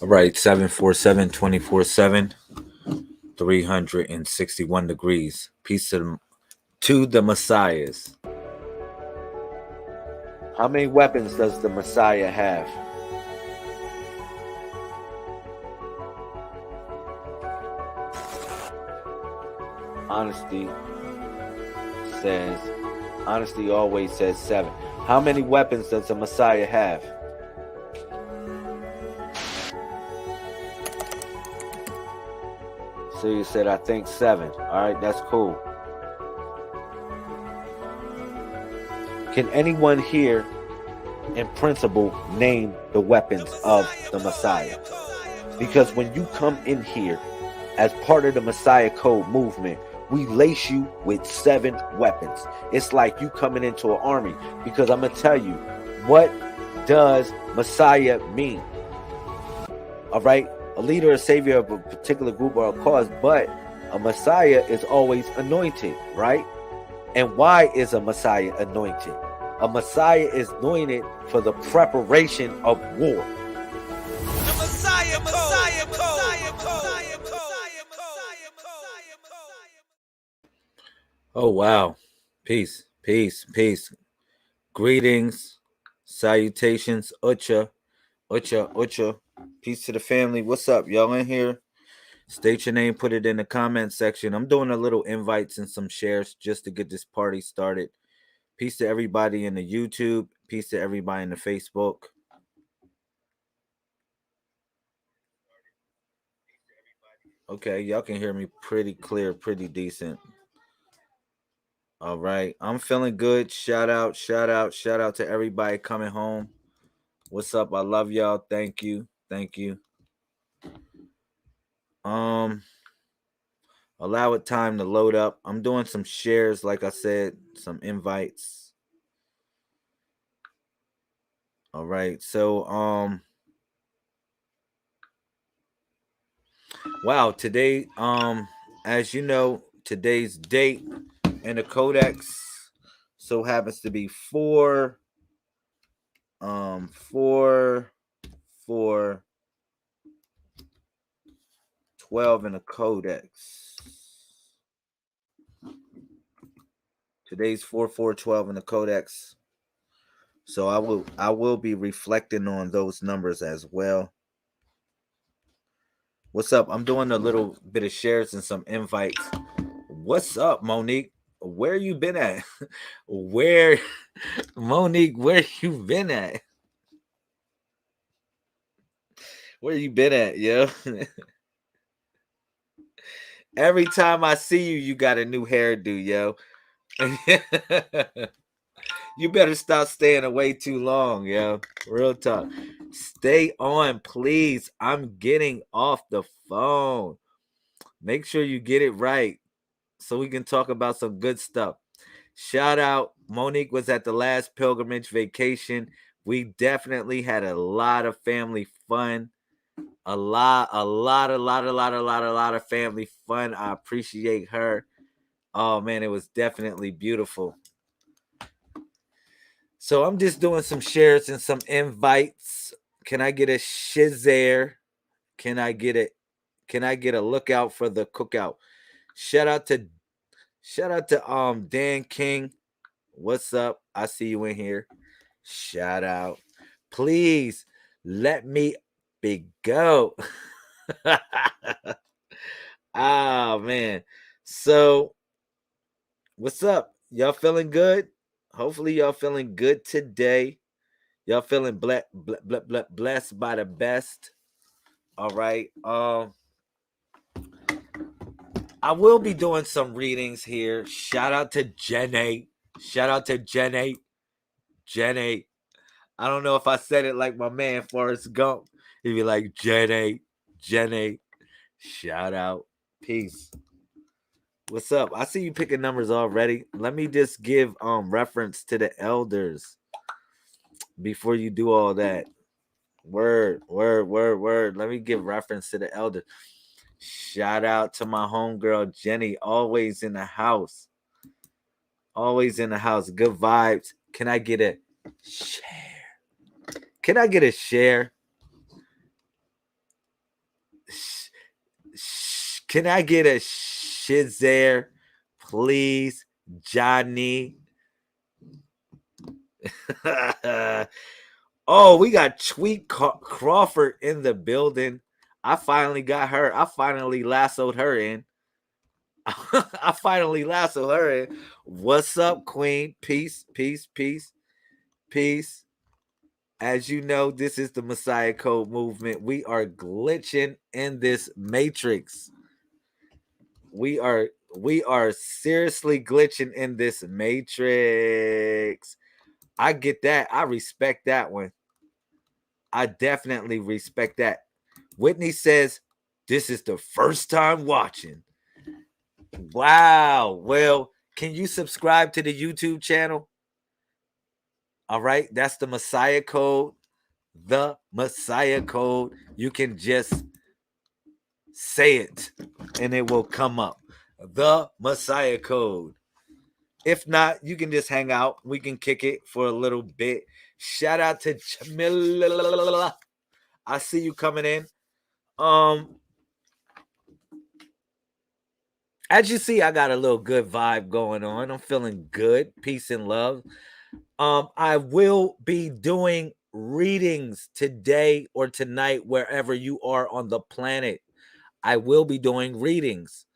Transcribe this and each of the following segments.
All right, 747 24/7, 361 degrees. Peace to the Messiahs. How many weapons does the Messiah have? Honesty always says 7. How many weapons does the Messiah have? So you said, I think 7. All right, that's cool. Can anyone here, in principle, name the weapons of the Messiah? Because when you come in here as part of the Messiah Code movement, we lace you with 7 weapons. It's like you coming into an army. Because I'm going to tell you, what does Messiah mean? All right? A leader or savior of a particular group or a cause, but a Messiah is always anointed, right? And why is a Messiah anointed? A Messiah is anointed for the preparation of war. The Messiah Oh, wow. Peace. Greetings, salutations, Ucha. Peace to the family. What's up? Y'all in here? State your name, put it in the comment section. I'm doing a little invites and some shares just to get this party started. Peace to everybody in the YouTube. Peace to everybody in the Facebook. Okay, y'all can hear me pretty clear, pretty decent. All right, I'm feeling good. Shout out to everybody coming home. What's up? I love y'all. Thank you. Allow it time to load up. I'm doing some shares, like I said, some invites. All right, so wow, today, as you know, today's date in the Codex so happens to be 4 12 in the Codex. Today's 4/4/12 in the Codex. So I will be reflecting on those numbers as well. What's up? I'm doing a little bit of shares and some invites. What's up, Monique? Where you been at? Monique, where you been at? Where you been at, yo? Every time I see you, you got a new hairdo, yo. You better stop staying away too long, yo. Real talk. Stay on, please. I'm getting off the phone. Make sure you get it right so we can talk about some good stuff. Shout out. Monique was at the last pilgrimage vacation. We definitely had a lot of family fun. A lot of family fun. I appreciate her. Oh man, it was definitely beautiful. So I'm just doing some shares and some invites. Can I get a shizare? Can I get a lookout for the cookout? Shout out to Dan King. What's up? I see you in here. Shout out. Please let me be go. Oh man. So what's up? Y'all feeling good? Hopefully y'all feeling good today. Y'all feeling blessed by the best. All right. I will be doing some readings here. Shout out to Jenny. Jenny. I don't know if I said it like my man Forrest Gump. He'd be like Jenny. Shout out. Peace. What's up? I see you picking numbers already. Let me just give reference to the elders before you do all that. Word. Let me give reference to the elders. Shout out to my homegirl Jenny, always in the house. Good vibes. Can I get a share? Can I get a Shizare, please, Johnny? Oh, we got Tweet Crawford in the building. I finally got her. I finally lassoed her in. I finally lassoed her in. What's up, Queen? Peace, peace, peace, peace. As you know, this is the Messiah Code movement. We are glitching in this matrix. We are seriously glitching in this matrix. I get that. I respect that one. I definitely respect that. Whitney says, this is the first time watching. Wow. Well, can you subscribe to the YouTube channel? All right. That's the Messiah Code. The Messiah Code. You can just say it and it will come up. The Messiah Code. If not, you can just hang out. We can kick it for a little bit. Shout out to Jamila. I see you coming in. As you see, I got a little good vibe going on. I'm feeling good. Peace and love. I will be doing readings today or tonight, wherever you are on the planet. I will be doing readings.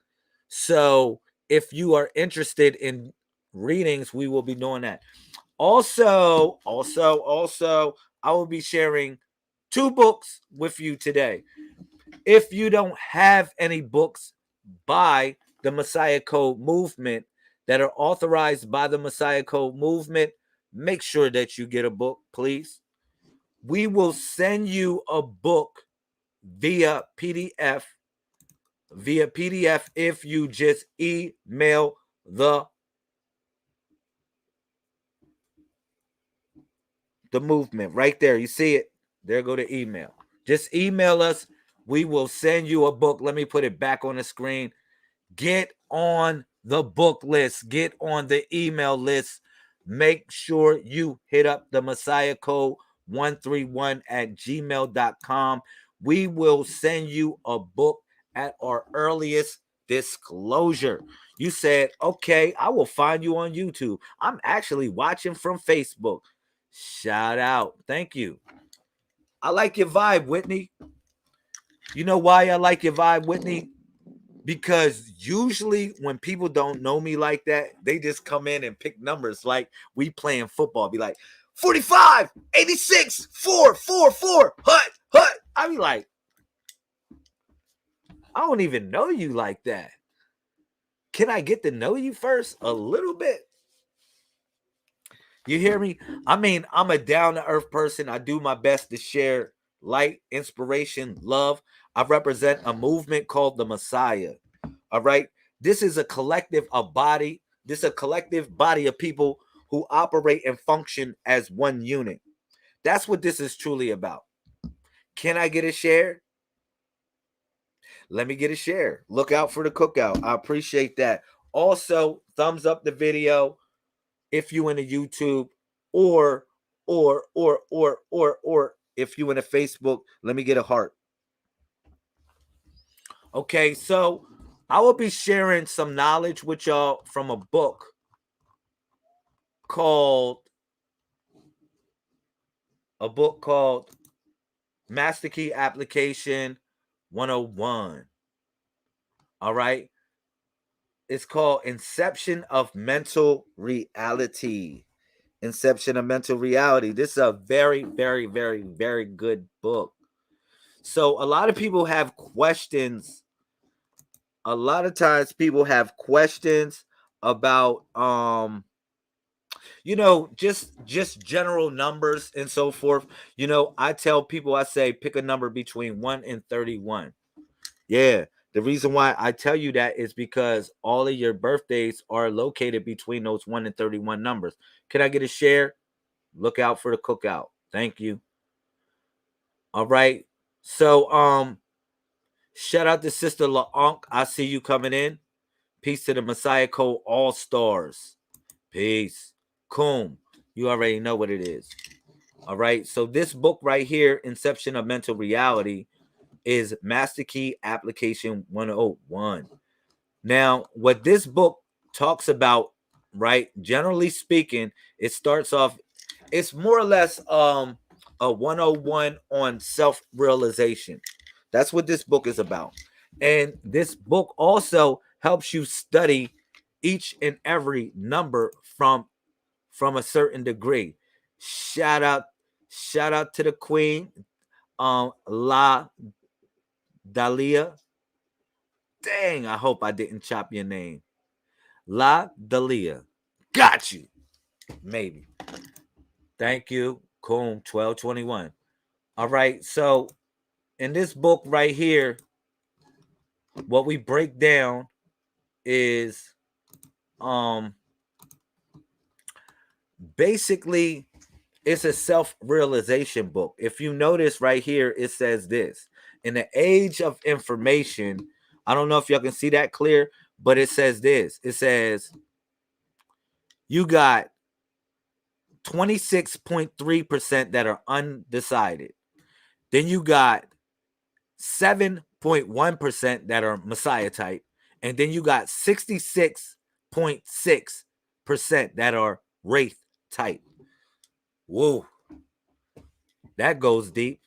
So if you are interested in readings, we will be doing that. Also, I will be sharing 2 books with you today. If you don't have any books by the Messiah Code movement that are authorized by the Messiah Code movement, make sure that you get a book, please. We will send you a book via PDF if you just email the movement right there. You see it? There go the email. Just email us. We will send you a book. Let me put it back on the screen. Get on the book list. Get on the email list. Make sure you hit up the Messiah Code 131 at gmail.com. We will send you a book at our earliest disclosure. You said, okay, I will find you on YouTube. I'm actually watching from Facebook. Shout out. Thank you. I like your vibe, Whitney. You know why I like your vibe, Whitney? Because usually when people don't know me like that, they just come in and pick numbers like we playing football. Be like, 45, 86, 4, 4, 4, hut. I be like, I don't even know you like that. Can I get to know you first a little bit? You hear me? I mean, I'm a down-to-earth person. I do my best to share light, inspiration, love. I represent a movement called the Messiah. All right. This is a collective, body. This is a collective body of people who operate and function as one unit. That's what this is truly about. Can I get a share? Let me get a share. Look out for the cookout. I appreciate that. Also, thumbs up the video if you in the YouTube, or if you in a Facebook, let me get a heart. Okay, so I will be sharing some knowledge with y'all from a book called Master Key Application 101. All right. It's called Inception of Mental Reality. Inception of Mental Reality. This is a very, very, very, very good book. So a lot of people have questions. A lot of times people have questions about just general numbers and so forth. I tell people, I say pick a number between 1 and 31. Yeah. The reason why I tell you that is because all of your birthdays are located between those 1 and 31 numbers. Can I get a share? Look out for the cookout. Thank you. All right. So shout out to Sister LaUnc. I see you coming in. Peace to the Messiah Code All Stars. Peace. Coom. You already know what it is. All right. So this book right here, Inception of Mental Reality, is Master Key Application 101. Now, what this book talks about, right? Generally speaking, it starts off, it's more or less a 101 on self-realization. That's what this book is about. And this book also helps you study each and every number from a certain degree. Shout out, shout out to the queen, La Dalia. Dang, I hope I didn't chop your name. La Dalia. Got you. Maybe. Thank you. Coom 1221. All right. So in this book right here, what we break down is basically it's a self-realization book. If you notice right here, it says this. In the age of information, I don't know if y'all can see that clear, but it says this. It says you got 26.3% that are undecided. Then you got 7.1% that are Messiah type. And then you got 66.6% that are Wraith type. Whoa. That goes deep.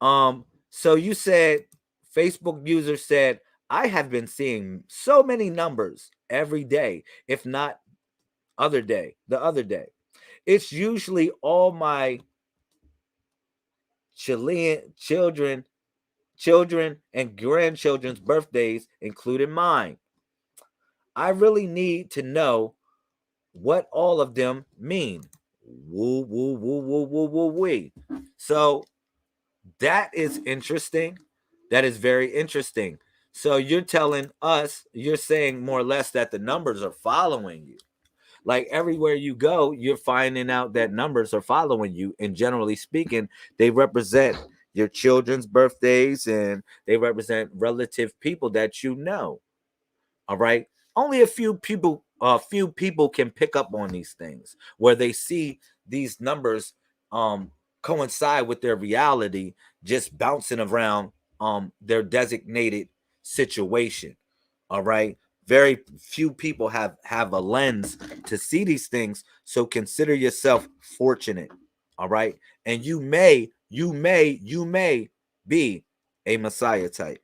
So you said, Facebook user said, I have been seeing so many numbers every day, if not the other day. It's usually all my children and grandchildren's birthdays, including mine. I really need to know what all of them mean. Woo, woo, woo, woo, woo, woo, wee. So that is interesting. That is very interesting. So you're telling us, you're saying more or less that the numbers are following you. Like everywhere you go, you're finding out that numbers are following you. And generally speaking, they represent your children's birthdays and they represent relative people that you know. All right. Only a few people can pick up on these things where they see these numbers coincide with their reality, just bouncing around their designated situation. All right. Very few people have a lens to see these things. So consider yourself fortunate. All right. And you may be a Messiah type.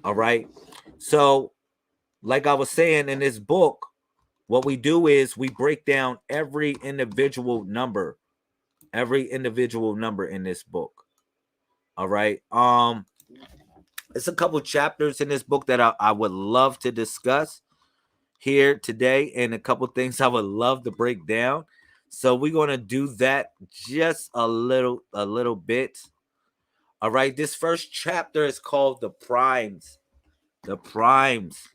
All right. So like I was saying in this book, what we do is we break down every individual number in this book. All right. It's a couple chapters in this book that I would love to discuss here today, and a couple things I would love to break down. So we're gonna do that just a little bit. All right. This first chapter is called the primes. The primes.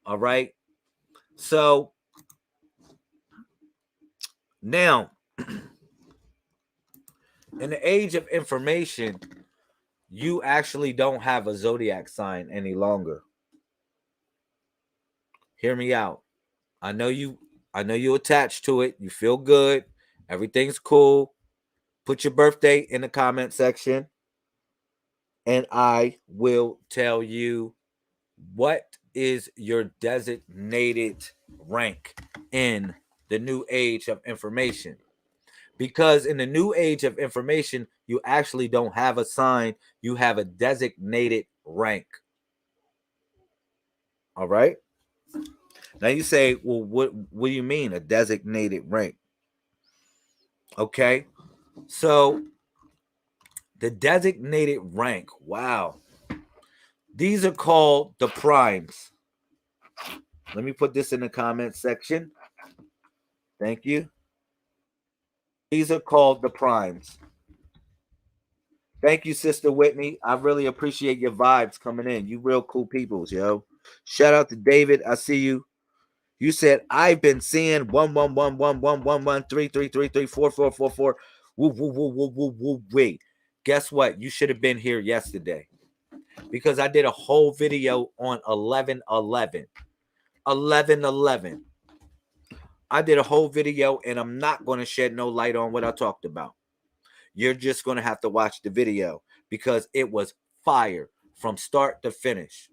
All right. So now, in the age of information, you actually don't have a zodiac sign any longer. Hear me out. I know you attached to it. You feel good. Everything's cool. Put your birthday in the comment section and I will tell you what is your designated rank in the new age of information. Because in the new age of information, you actually don't have a sign, you have a designated rank. All right. Now you say, well, what do you mean a designated rank? Okay. So the designated rank, wow. These are called the primes. Let me put this in the comment section. Thank you. These are called the primes. Thank you, Sister Whitney. I really appreciate your vibes coming in. You real cool peoples, yo. Shout out to David. I see you. You said I've been seeing 11111113333344444. Woo woo woo woo woo woo. Wait, guess what? You should have been here yesterday because I did a whole video on 1111. 1111. I did a whole video, and I'm not going to shed no light on what I talked about. You're just going to have to watch the video because it was fire from start to finish.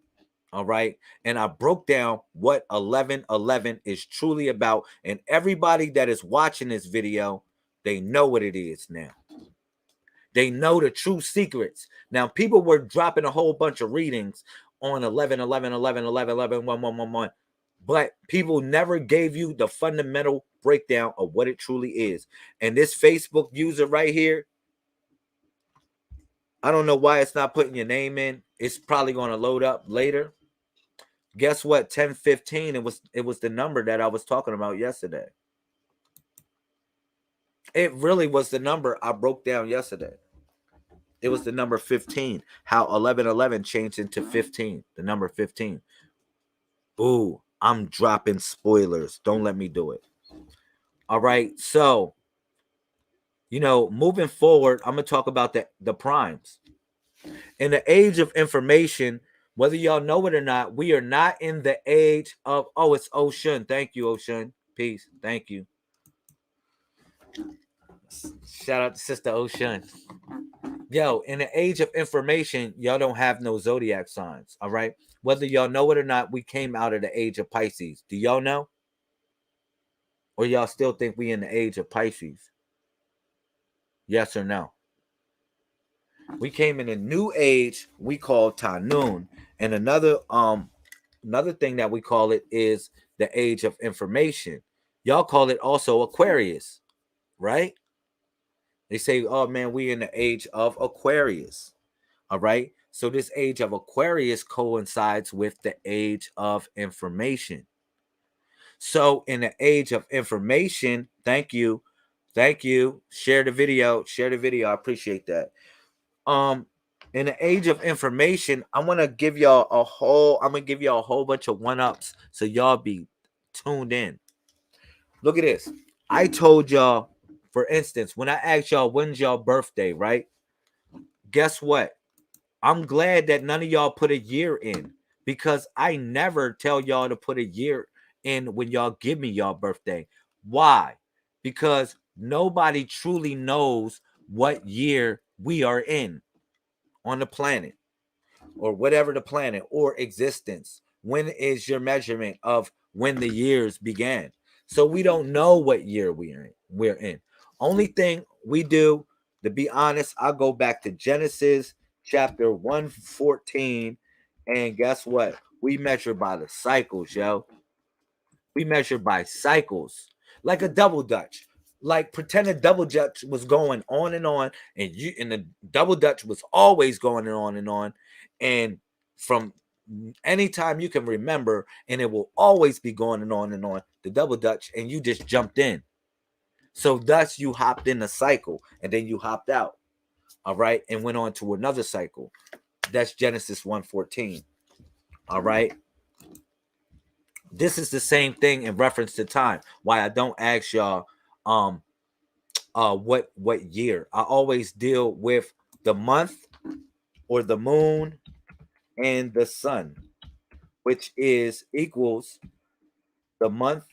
All right. And I broke down what 1111 is truly about. And everybody that is watching this video, they know what it is now. They know the true secrets. Now, people were dropping a whole bunch of readings on 11, 11, 11, 11, 11, 1, 1, 1, 1. But people never gave you the fundamental breakdown of what it truly is. And this Facebook user right here, I don't know why it's not putting your name in. It's probably going to load up later. Guess what? 1015. It was the number that I was talking about yesterday. It really was the number I broke down yesterday. It was the number 15. How 1111 changed into 15. The number 15. Ooh, I'm dropping spoilers. Don't let me do it. All right. So, moving forward, I'm going to talk about the primes. In the age of information, whether y'all know it or not, we are not in the age of, it's Ocean. Thank you, Ocean. Peace. Thank you. Shout out to Sister Ocean. Yo, in the age of information, y'all don't have no zodiac signs. All right. Whether y'all know it or not, we came out of the age of Pisces. Do y'all know? Or y'all still think we in the age of Pisces? Yes or no? We came in a new age we call Tanun. And another thing that we call it is the age of information. Y'all call it also Aquarius, right? They say, oh man, we in the age of Aquarius. All right. So this age of Aquarius coincides with the age of information. So in the age of information, thank you. Share the video. I appreciate that. In the age of information, I'm gonna give y'all a whole bunch of one-ups so y'all be tuned in. Look at this. I told y'all, for instance, when I asked y'all when's y'all birthday, right? Guess what? I'm glad that none of y'all put a year in, because I never tell y'all to put a year in when y'all give me y'all birthday. Why? Because nobody truly knows what year we are in on the planet, or whatever the planet or existence. When is your measurement of when the years began? So we don't know what year we're in. Only thing we do, to be honest, I'll go back to Genesis chapter 114, and guess what? We measure by the cycles, yo. We measure by cycles, like a double dutch. Like pretend a double dutch was going on, and the double dutch was always going on, and from anytime you can remember, and it will always be going on the double dutch, and you just jumped in. So thus you hopped in a cycle, and then you hopped out. All right, and went on to another cycle. That's Genesis 1:14. All right. This is the same thing in reference to time. Why I don't ask y'all what year. I always deal with the month or the moon and the sun, which is equals the month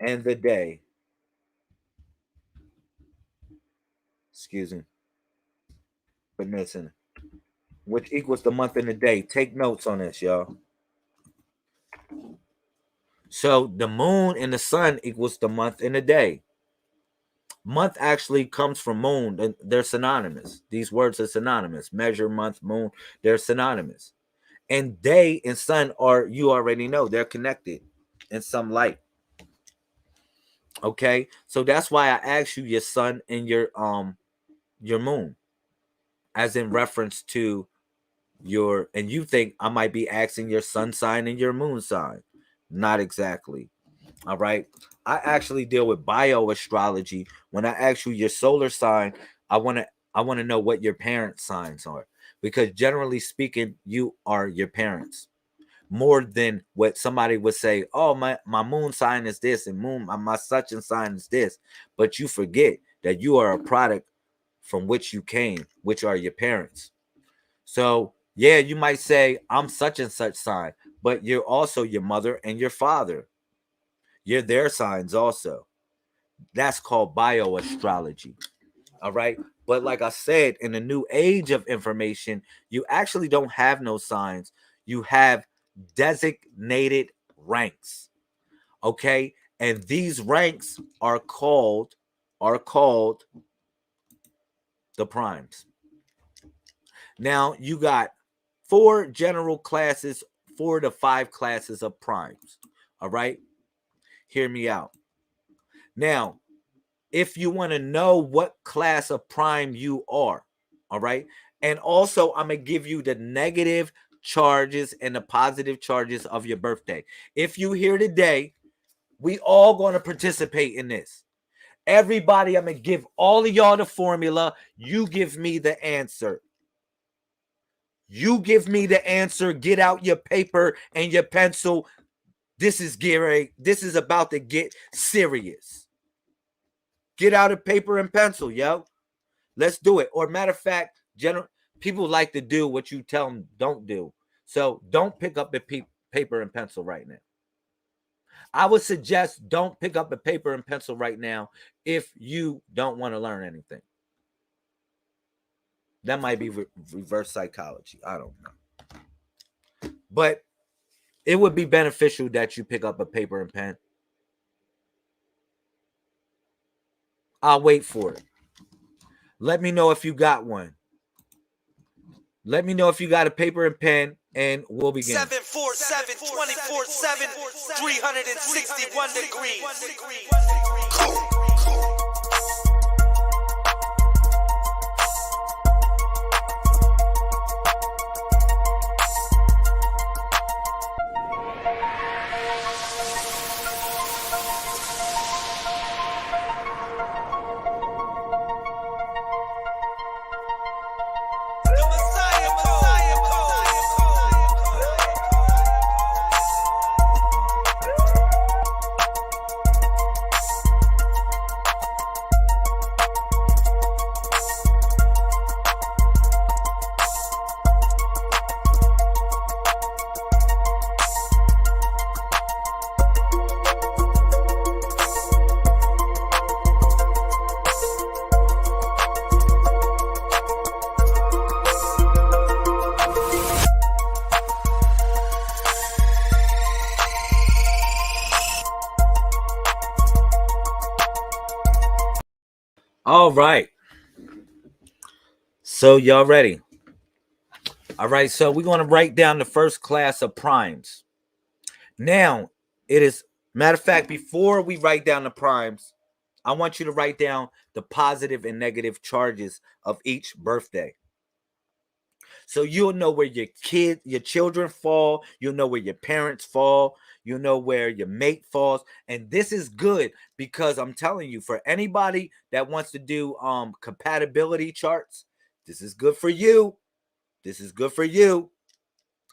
and the day. Excuse me. But listen, which equals the month and the day. Take notes on this, y'all. So the moon and the sun equals the month and the day. Month actually comes from moon, and they're synonymous. These words are synonymous. Measure, month, moon, they're synonymous. And day and sun are, you already know, they're connected in some light. Okay, so that's why I asked you your sun and your moon, as in reference to your, and you think I might be asking your sun sign and your moon sign. Not exactly. All right. I actually deal with bio-astrology. When I ask you your solar sign, I want to know what your parents' signs are, because generally speaking, you are your parents more than what somebody would say. Oh, my moon sign is this, and my such and sign is this. But you forget that you are a product from which you came, which are your parents. So yeah, you might say I'm such and such sign, but you're also your mother and your father. You're their signs also. That's called bio-astrology. All right. But like I said, in the new age of information, you actually don't have no signs. You have designated ranks. Okay. And these ranks are called the primes. Now you got 4 general classes, 4 to 5 classes of primes. All right. Hear me out. Now, if you want to know what class of prime you are, all right. And also, I'm going to give you the negative charges and the positive charges of your birthday. If you here today, we all going to participate in this. Everybody, I'm going to give all of y'all the formula. You give me the answer. You give me the answer. Get out your paper and your pencil. This is Gary. This is about to get serious. Get out a paper and pencil, yo. Let's do it. Or matter of fact, people like to do what you tell them don't do. So don't pick up the paper and pencil right now. I would suggest don't pick up a paper and pencil right now if you don't want to learn anything. That might be reverse psychology. I don't know. But it would be beneficial that you pick up a paper and pen. I'll wait for it. Let me know if you got one. Let me know if you got a paper and pen, and we'll begin. 747 24/7 361 degrees. All right. So y'all ready? All right. So we're going to write down the first class of primes. Now, it is, matter of fact, before we write down the primes, I want you to write down the positive and negative charges of each birthday. So you'll know where your children fall. You'll know where your parents fall. You'll know where your mate falls. And this is good because I'm telling you, for anybody that wants to do compatibility charts, this is good for you. This is good for you.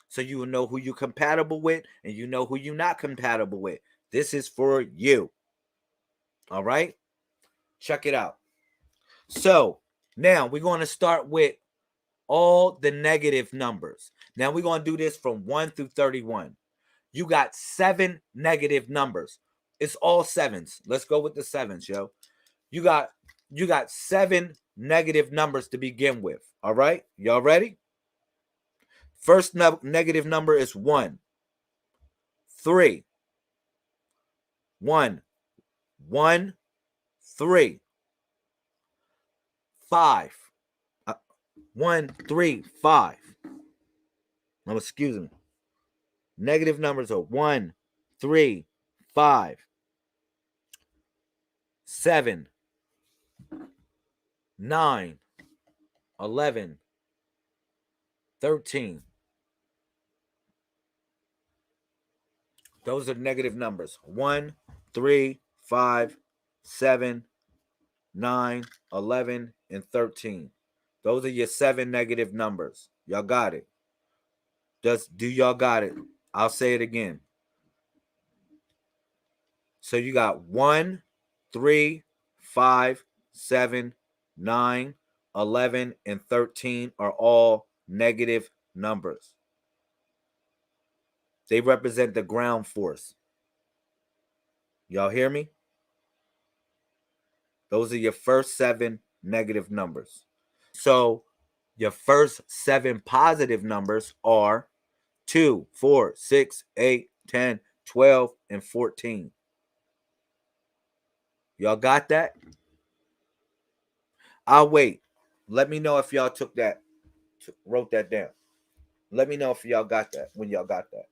So you will know who you're compatible with and you know who you're not compatible with. This is for you. All right? Check it out. So now we're going to start with all the negative numbers. Now we're going to do this from 1 through 31. You got 7 negative numbers. It's all 7s. Let's go with the 7s, yo. You got 7 negative numbers to begin with. All right? Y'all ready? First negative number is 1. 3. 1. 1, 3. 5. 1, 3, 5. No, excuse me. Negative numbers are 1, 3, 5, 7, 9, 11, 13. Those are negative numbers. 1, 3, 5, 7, 9, 11, and 13. Those are your 7 negative numbers. Y'all got it. Do y'all got it? I'll say it again. So you got 1, 3, 5, 7, 9, 11, and 13 are all negative numbers. They represent the ground force. Y'all hear me? Those are your first 7 negative numbers. So your first 7 positive numbers are 2, 4, 6, 8, 10, 12, and 14. Y'all got that? I'll wait. Let me know if y'all took that, wrote that down. Let me know if y'all got that, when y'all got that.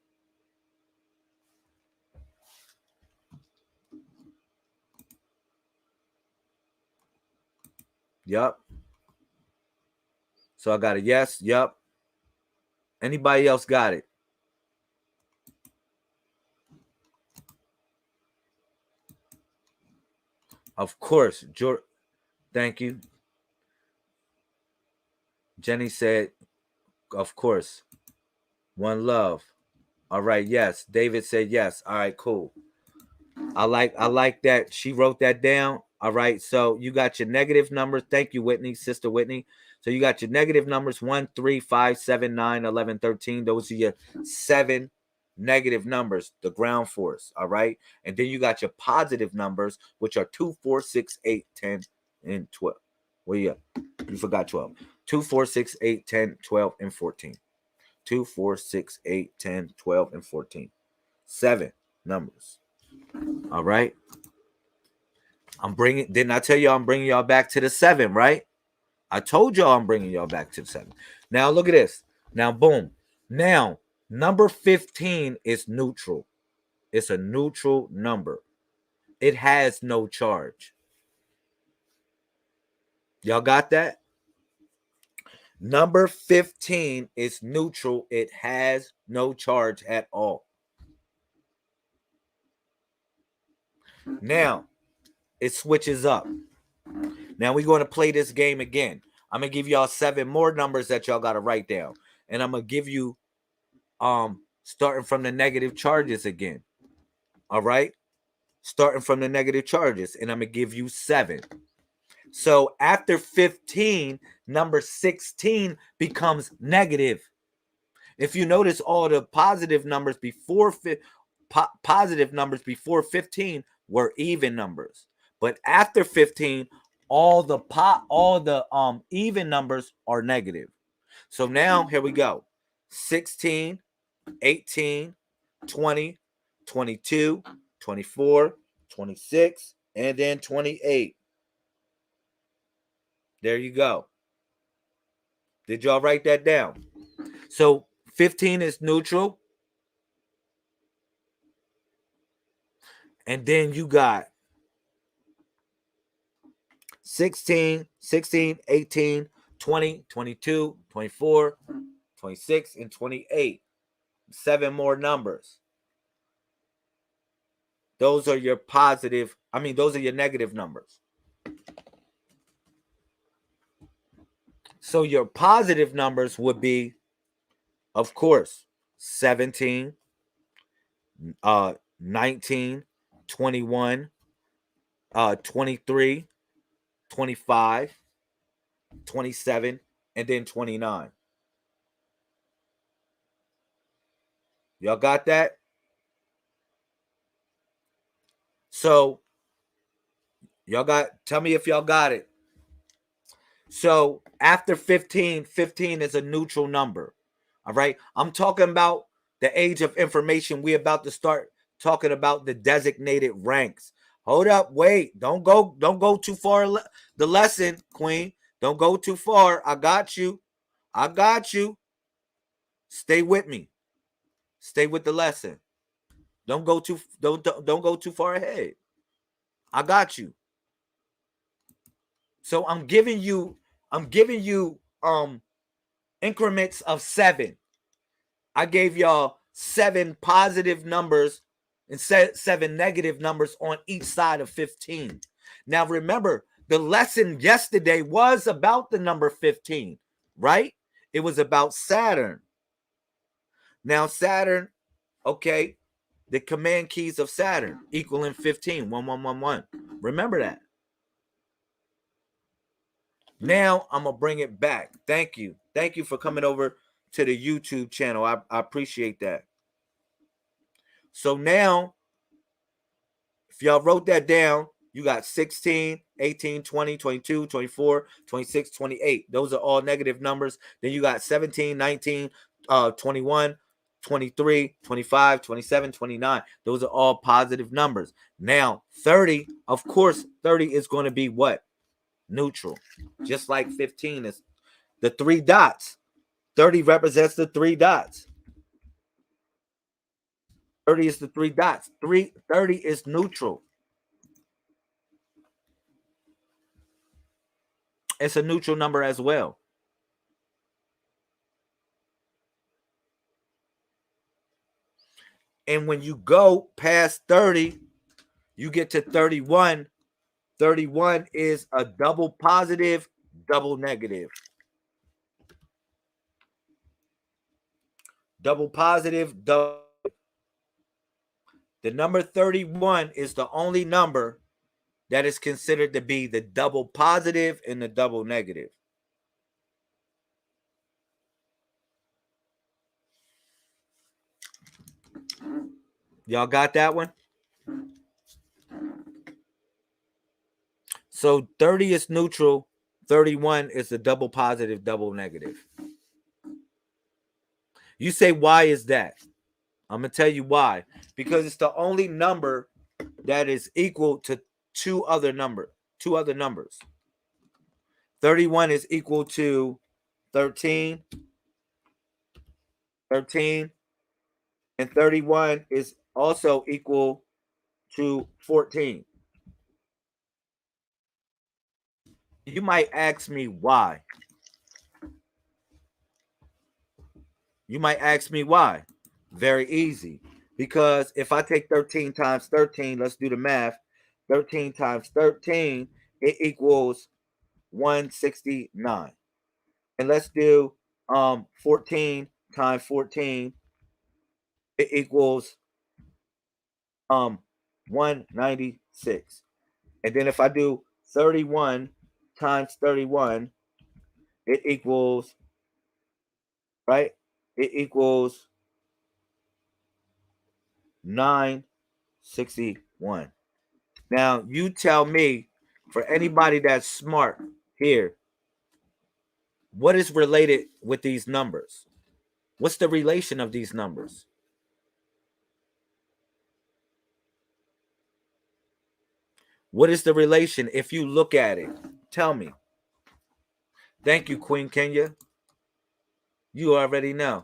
Yup. So I got a yes. Yup. Anybody else got it? Of course. Thank you. Jenny said, of course. One love. All right, yes. David said yes. All right, cool. I like that. She wrote that down. All right. So you got your negative numbers. Thank you, Whitney, Sister Whitney. So you got your negative numbers 1, 3, 5, 7, 9, 11, 13. Those are your 7 negative numbers, the ground force. All right. And then you got your positive numbers, which are 2, 4, 6, 8, 10, and 12. Well, yeah, you forgot 12. 2, 4, 6, 8, 10, 12, and 14. 2, 4, 6, 8, 10, 12, and 14. 7 numbers. All right. Didn't I tell y'all I'm bringing y'all back to the 7, right? I told y'all I'm bringing y'all back to the 7. Now look at this. Now, boom. Now, number 15 is neutral. It's a neutral number. It has no charge. Y'all got that? Number 15 is neutral. It has no charge at all. Now, it switches up. Now we're going to play this game again. I'm going to give y'all 7 more numbers that y'all got to write down. And I'm going to give you starting from the negative charges again. All right? Starting from the negative charges. And I'm going to give you 7. So after 15, number 16 becomes negative. If you notice, all the positive numbers before 15 were even numbers. But after 15, all the even numbers are negative. So now here we go. 16, 18, 20, 22, 24, 26, and then 28. There you go. Did y'all write that down? So 15 is neutral. And then you got 16, 18, 20, 22, 24, 26, and 28. 7 more numbers. Those are your those are your negative numbers. So your positive numbers would be, of course, 17, 19, 21, 23, 25, 27, and then 29. Y'all got that? So, tell me if y'all got it. So, after 15, 15 is a neutral number. All right? I'm talking about the age of information. We're about to start talking about the designated ranks. Hold up, wait. Don't go too far the lesson, Queen. Don't go too far. I got you. Stay with me. Stay with the lesson. Don't go too far ahead. I got you. So I'm giving you increments of 7. I gave y'all 7 positive numbers and 7 negative numbers on each side of 15. Now remember, the lesson yesterday was about the number 15, right? It was about Saturn. Now Saturn, okay, the command keys of Saturn equaling 15, 1111. Remember that. Now I'm gonna bring it back. Thank you for coming over to the YouTube channel. I appreciate that. So now, if y'all wrote that down, you got 16, 18, 20, 22, 24, 26, 28. Those are all negative numbers. Then you got 17, 19, 21, 23, 25, 27, 29. Those are all positive numbers. Now, 30, of course, 30 is going to be what? Neutral. Just like 15 is the three dots. 30 represents the three dots. 30 is the three dots. 30 is neutral. It's a neutral number as well. And when you go past 30, you get to 31. 31 is a double positive, double negative. Double positive, double. The number 31 is the only number that is considered to be the double positive and the double negative. Y'all got that one? So 30 is neutral. 31 is the double positive, double negative. You say, why is that? I'm going to tell you why. Because it's the only number that is equal to two other numbers. 31 is equal to 13. 13. And 31 is also equal to 14. You might ask me why. Very easy. Because if I take 13 times 13, let's do the math. 13 times 13, it equals 169. And let's do 14 times 14, it equals 196. And then if I do 31 times 31, it equals, right? It equals 961. Now, you tell me, for anybody that's smart here, what is related with these numbers? What's the relation of these numbers? What is the relation if you look at it? Tell me. Thank you, Queen Kenya. You already know.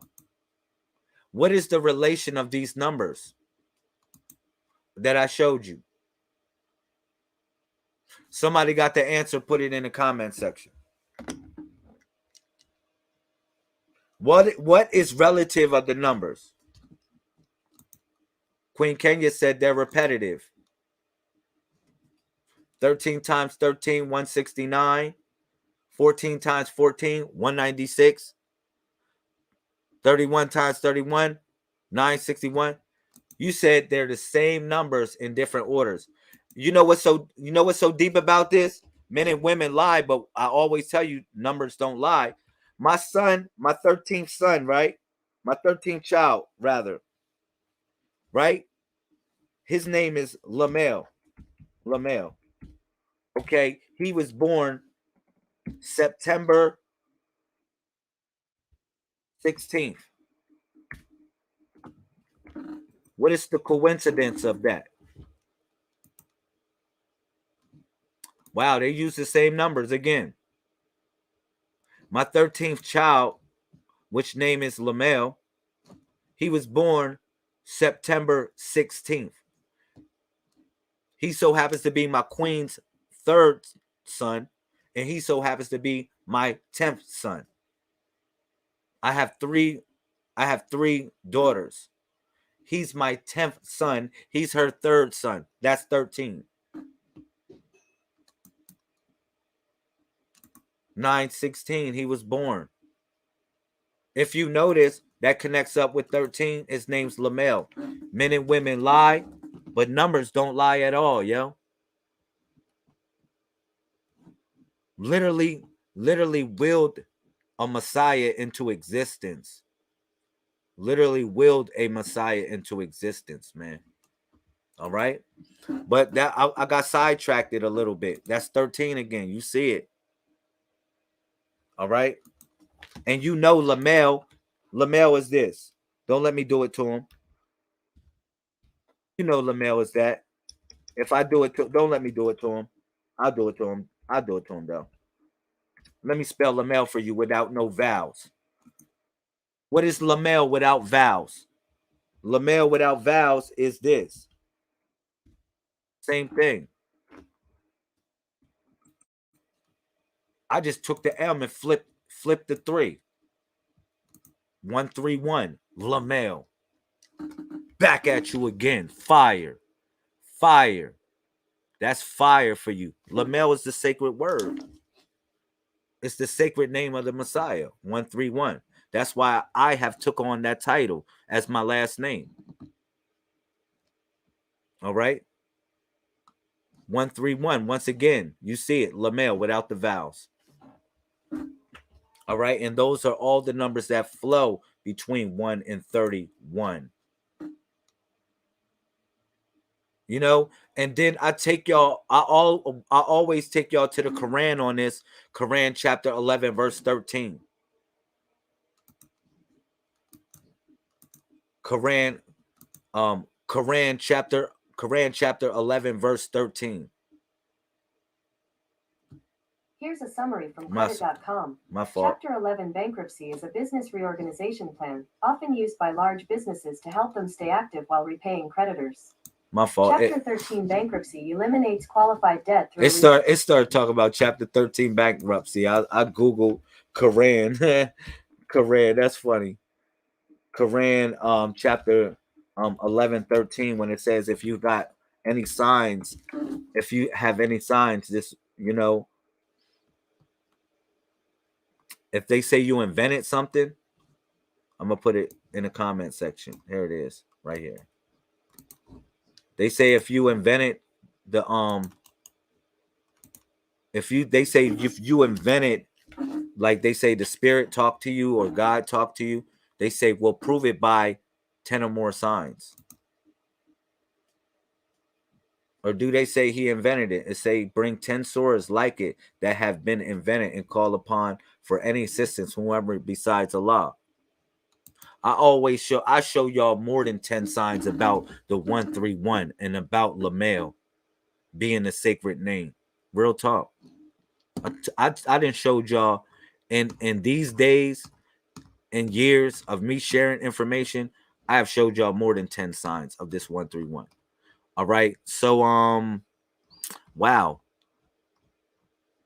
What is the relation of these numbers that I showed you? Somebody got the answer, put it in the comment section. What is relative of the numbers? Queen Kenya said they're repetitive. 13 times 13, 169. 14 times 14, 196. 31 times 31, 961. You said they're the same numbers in different orders. You know what's so deep about this? Men and women lie, but I always tell you numbers don't lie. My son, my 13th son, right? My 13th child, rather. Right? His name is Lamel. Okay, he was born September 16th. What is the coincidence of that? Wow, they use the same numbers again. My 13th child, which name is Lamel, he was born September 16th. He so happens to be my queen's third son, and he so happens to be my 10th son. I have three daughters. He's my 10th son. He's her third son. That's 13. 9/16, he was born. If you notice, that connects up with 13. His name's Lamel. Men and women lie, but numbers don't lie at all, yo. Literally willed a Messiah into existence. Literally willed a Messiah into existence, man. All right. But that I got sidetracked a little bit. That's 13 again. You see it. All right. And you know Lamel is this. Don't let me do it to him. You know Lamel is that. If I do it to, don't let me do it to him. I'll do it to him. I'll do it to him though. Let me spell Lamel for you without no vowels. What is Lamel without vowels? Lamel without vowels is this. Same thing. I just took the M and flipped the 3. 131. Lamel. Back at you again. Fire. Fire. That's fire for you. Lamel is the sacred word. It's the sacred name of the Messiah. 131. That's why I have took on that title as my last name. All right. 131. Once again, you see it. Lamel without the vowels. All right. And those are all the numbers that flow between 1 and 31. You know, and then I take y'all, I always take y'all to the Quran on this. Quran chapter 11, verse 13. Quran chapter 11, verse 13. Here's a summary from Credit.com. My fault. Chapter 11 Bankruptcy is a business reorganization plan, often used by large businesses to help them stay active while repaying creditors. My fault. Chapter 13 Bankruptcy eliminates qualified debt through... It started talking about chapter 13 bankruptcy. I Googled Quran. Quran, that's funny. Quran chapter 11, 13, when it says if you got any signs, if you have any signs, this, you know, if they say you invented something, I'm gonna put it in the comment section. Here it is, right here. They say if you invented the if you invented, like they say the spirit talked to you or God talked to you, they say, well, prove it by 10 or more signs. Or do they say he invented it? It say bring 10 surahs like it that have been invented and call upon for any assistance, whoever besides Allah. I show y'all more than 10 signs about the 131 and about Lamel being the sacred name. Real talk. I didn't show y'all in these days and years of me sharing information. I have showed y'all more than 10 signs of this 131. All right. So wow.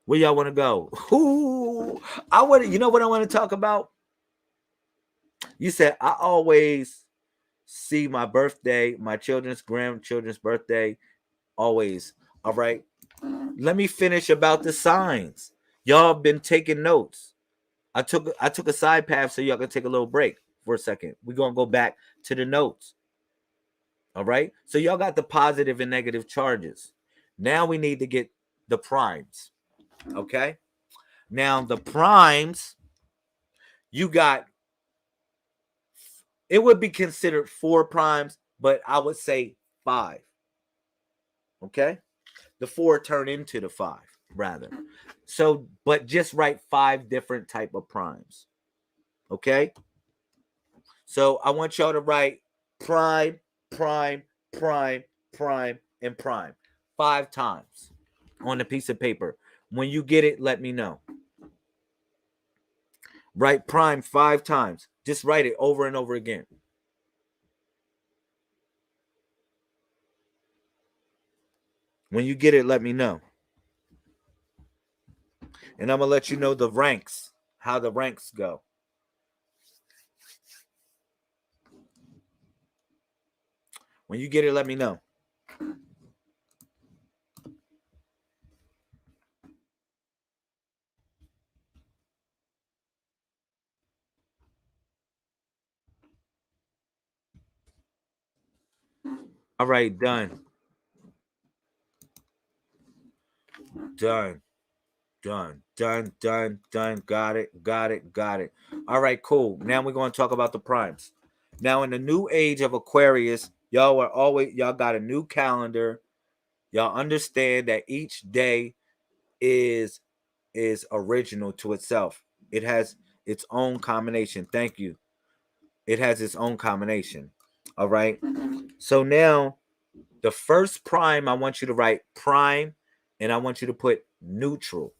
Where y'all want to go? Ooh, you know what I want to talk about? You said I always see my birthday, my children's grandchildren's birthday, always. All right. Let me finish about the signs. Y'all been taking notes. I took a side path so y'all can take a little break for a second. We're gonna go back to the notes. All right. So y'all got the positive and negative charges. Now we need to get the primes. Okay. Now the primes, you got, it would be considered 4 primes, but I would say 5. Okay. The 4 turn into the 5 rather. So, but just write 5 different type of primes. Okay. So I want y'all to write prime, prime, prime, prime, and prime 5 times on a piece of paper. When you get it, let me know. Write prime 5 times. Just write it over and over again. When you get it, let me know. And I'm going to let you know the ranks, how the ranks go. When you get it, let me know. All right, done. Done. Done. Done. Done. Done. Got it. Got it. Got it. All right, cool. Now we're going to talk about the primes. Now, in the new age of Aquarius, Y'all got a new calendar. Y'all understand that each day is original to itself. It has its own combination. Thank you. It has its own combination. All right. So now the first prime, I want you to write prime, and I want you to put neutral.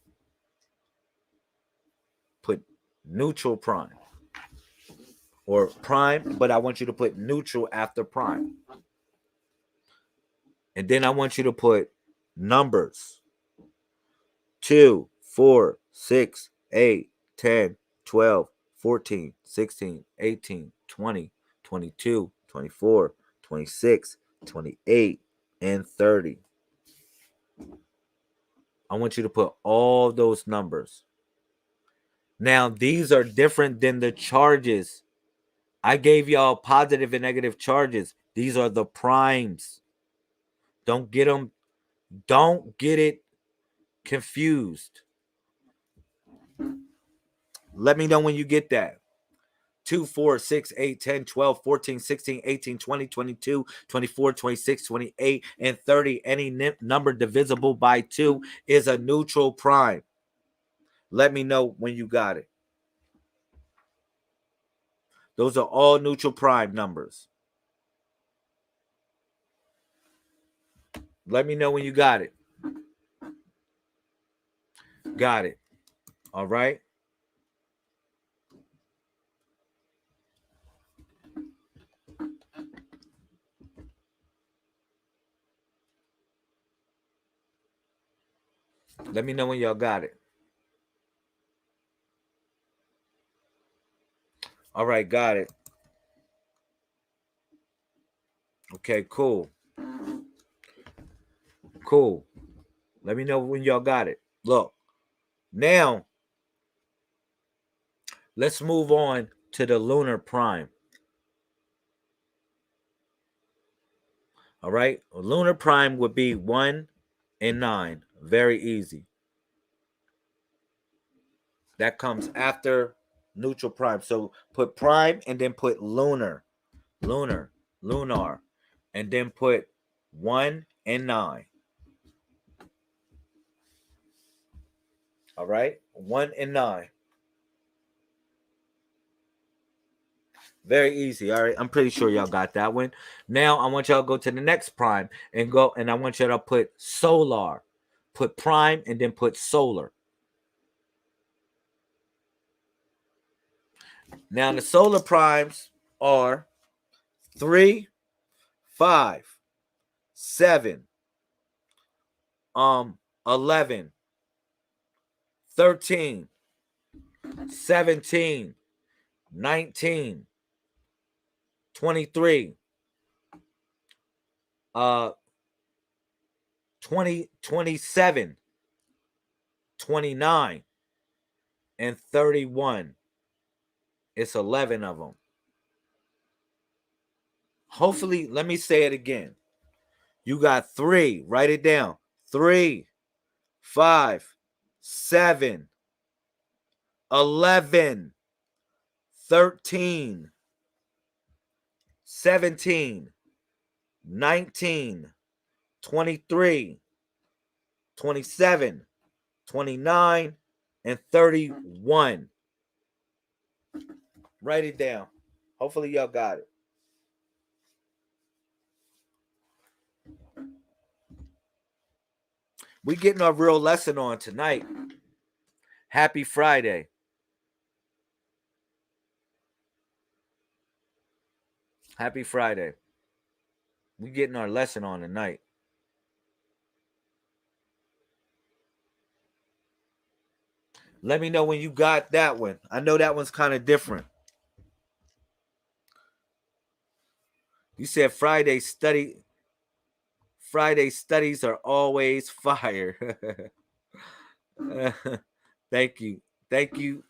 Put neutral prime. Or prime, but I want you to put neutral after prime. And then I want you to put numbers. 2, 4, 6, 8, 10, 12, 14, 16, 18, 20, 22, 24, 26, 28, and 30. I want you to put all those numbers. Now, these are different than the charges. I gave y'all positive and negative charges. These are the primes. Don't get it confused. Let me know when you get that. 2, 4, 6, 8, 10, 12, 14, 16, 18, 20, 22, 24, 26, 28, and 30. Any number divisible by 2 is a neutral prime. Let me know when you got it. Those are all neutral prime numbers. Let me know when you got it. Got it. All right. Let me know when y'all got it. All right, got it. Okay, cool. Cool. Let me know when y'all got it. Look, now let's move on to the lunar prime. All right, lunar prime would be 1 and 9. Very easy. That comes after neutral prime. So put prime and then put lunar, lunar, lunar, and then put 1 and 9. All right, 1 and 9. Very easy. All right, I'm pretty sure y'all got that one. Now I want y'all to go to the next prime and I want y'all to put solar. Put prime and then put solar. Now the solar primes are 3, 5, 7, 11, 13, 17, 19, 23, 20, 27, 29, and 31. It's 11 of them. Hopefully, let me say it again. You got 3. Write it down. 3, 5, 7, 11, 13, 17, 19, 23, 27, 29, and 31. Write it down. Hopefully y'all got it. We getting our real lesson on tonight. Happy Friday. Happy Friday. We getting our lesson on tonight. Let me know when you got that one. I know that one's kind of different. You said Friday studies are always fire. Thank you. Thank you,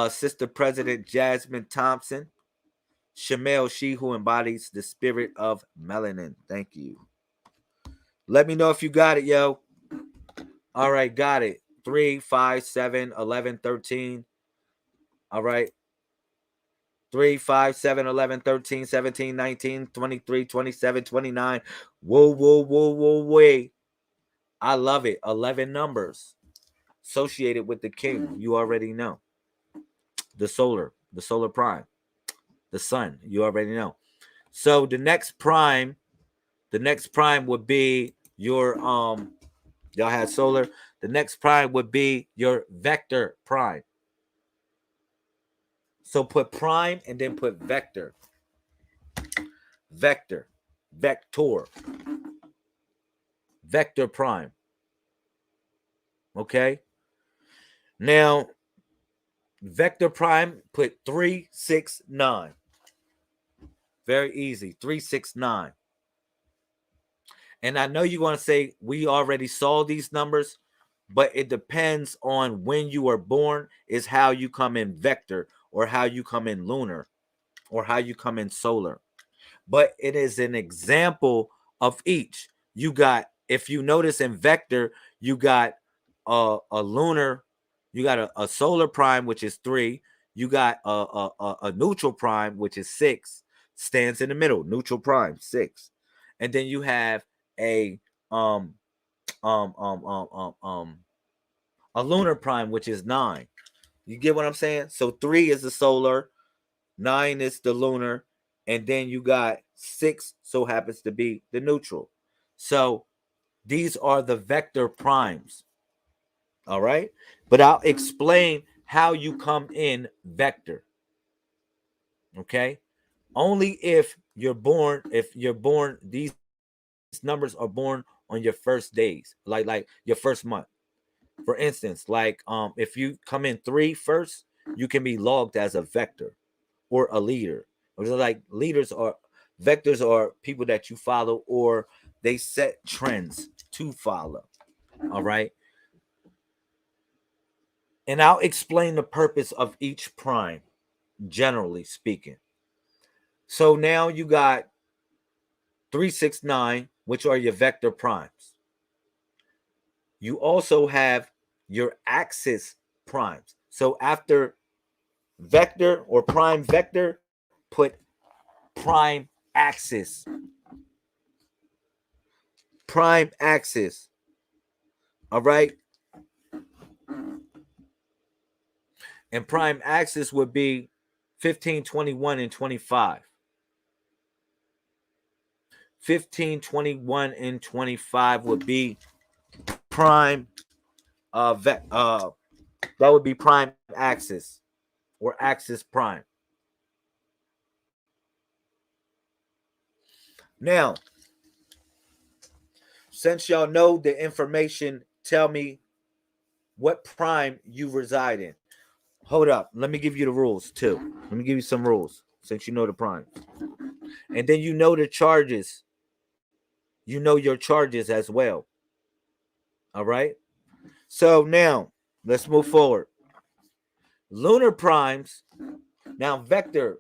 Sister President Jasmine Thompson. Shamel, she who embodies the spirit of melanin. Thank you. Let me know if you got it, yo. All right, got it. 3, 5, 7, 11, 13. All right. 3, 5, 7, 11, 13, 17, 19, 23, 27, 29. Whoa, whoa, whoa, whoa, wait. I love it. 11 numbers associated with the king. You already know. The solar prime, the sun. You already know. So the next prime would be your y'all had solar. The next prime would be your vector prime. So put prime and then put vector. Vector. Vector. Vector prime. Okay? Now, vector prime, put 3, 6, 9. Very easy. 3, 6, 9. And I know you're going to say, we already saw these numbers, but it depends on when you were born, is how you come in vector, or how you come in lunar, or how you come in solar. But it is an example of each. You got, if you notice in vector, you got a lunar, you got a solar prime, which is 3. You got a neutral prime, which is 6, stands in the middle. Neutral prime, 6. And then you have a a lunar prime, which is 9. You get what I'm saying? So 3 is the solar, 9 is the lunar, and then you got 6 so happens to be the neutral. So these are the vector primes. All right? But I'll explain how you come in vector. Okay? Only if you're born, these numbers are born on your first days, like your first month. For instance, like if you come in 3 first, you can be logged as a vector or a leader. Like vectors are people that you follow, or they set trends to follow. All right. And I'll explain the purpose of each prime, generally speaking. So now you got 3, 6, 9, which are your vector primes. You also have your axis primes. So after vector or prime vector, put prime axis. Prime axis. All right. And prime axis would be 15, 21, and 25. 15, 21, and 25 would be prime that would be prime axis or axis prime. Now, since y'all know the information, tell me what prime you reside in. Hold up. Let me give you the rules too. Let me give you some rules since you know the prime. And then you know the charges. You know your charges as well. All right. So now let's move forward. Lunar primes. Now, vector,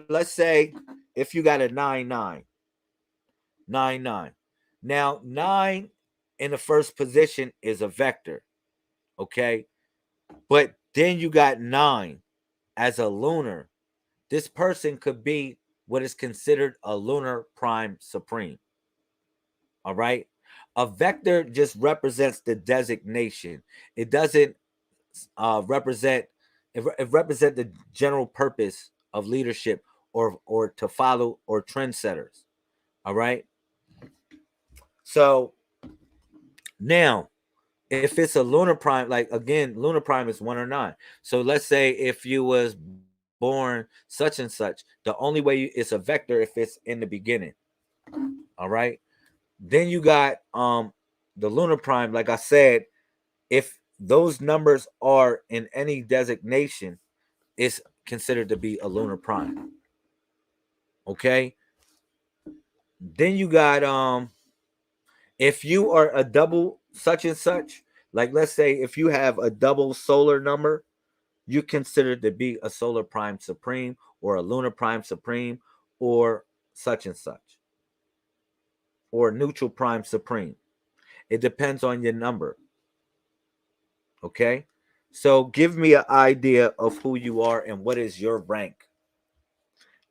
let's say if you got a 9, 9. 9, 9. Now, 9 in the first position is a vector. Okay. But then you got 9 as a lunar. This person could be what is considered a lunar prime supreme. All right. A vector just represents the designation. It doesn't represent, it represent the general purpose of leadership or to follow or trendsetters. All right. So now, if it's a lunar prime, like again, lunar prime is 1 or 9. So let's say if you was born such and such, the only way it's a vector if it's in the beginning. All right. Then you got the lunar prime, like I said, if those numbers are in any designation, it's considered to be a lunar prime. Okay. Then you got if you are a double such and such, like let's say if you have a double solar number, you consider to be a solar prime supreme or a lunar prime supreme or such and such, or neutral prime supreme. It depends on your number. Okay. So give me an idea of who you are and what is your rank.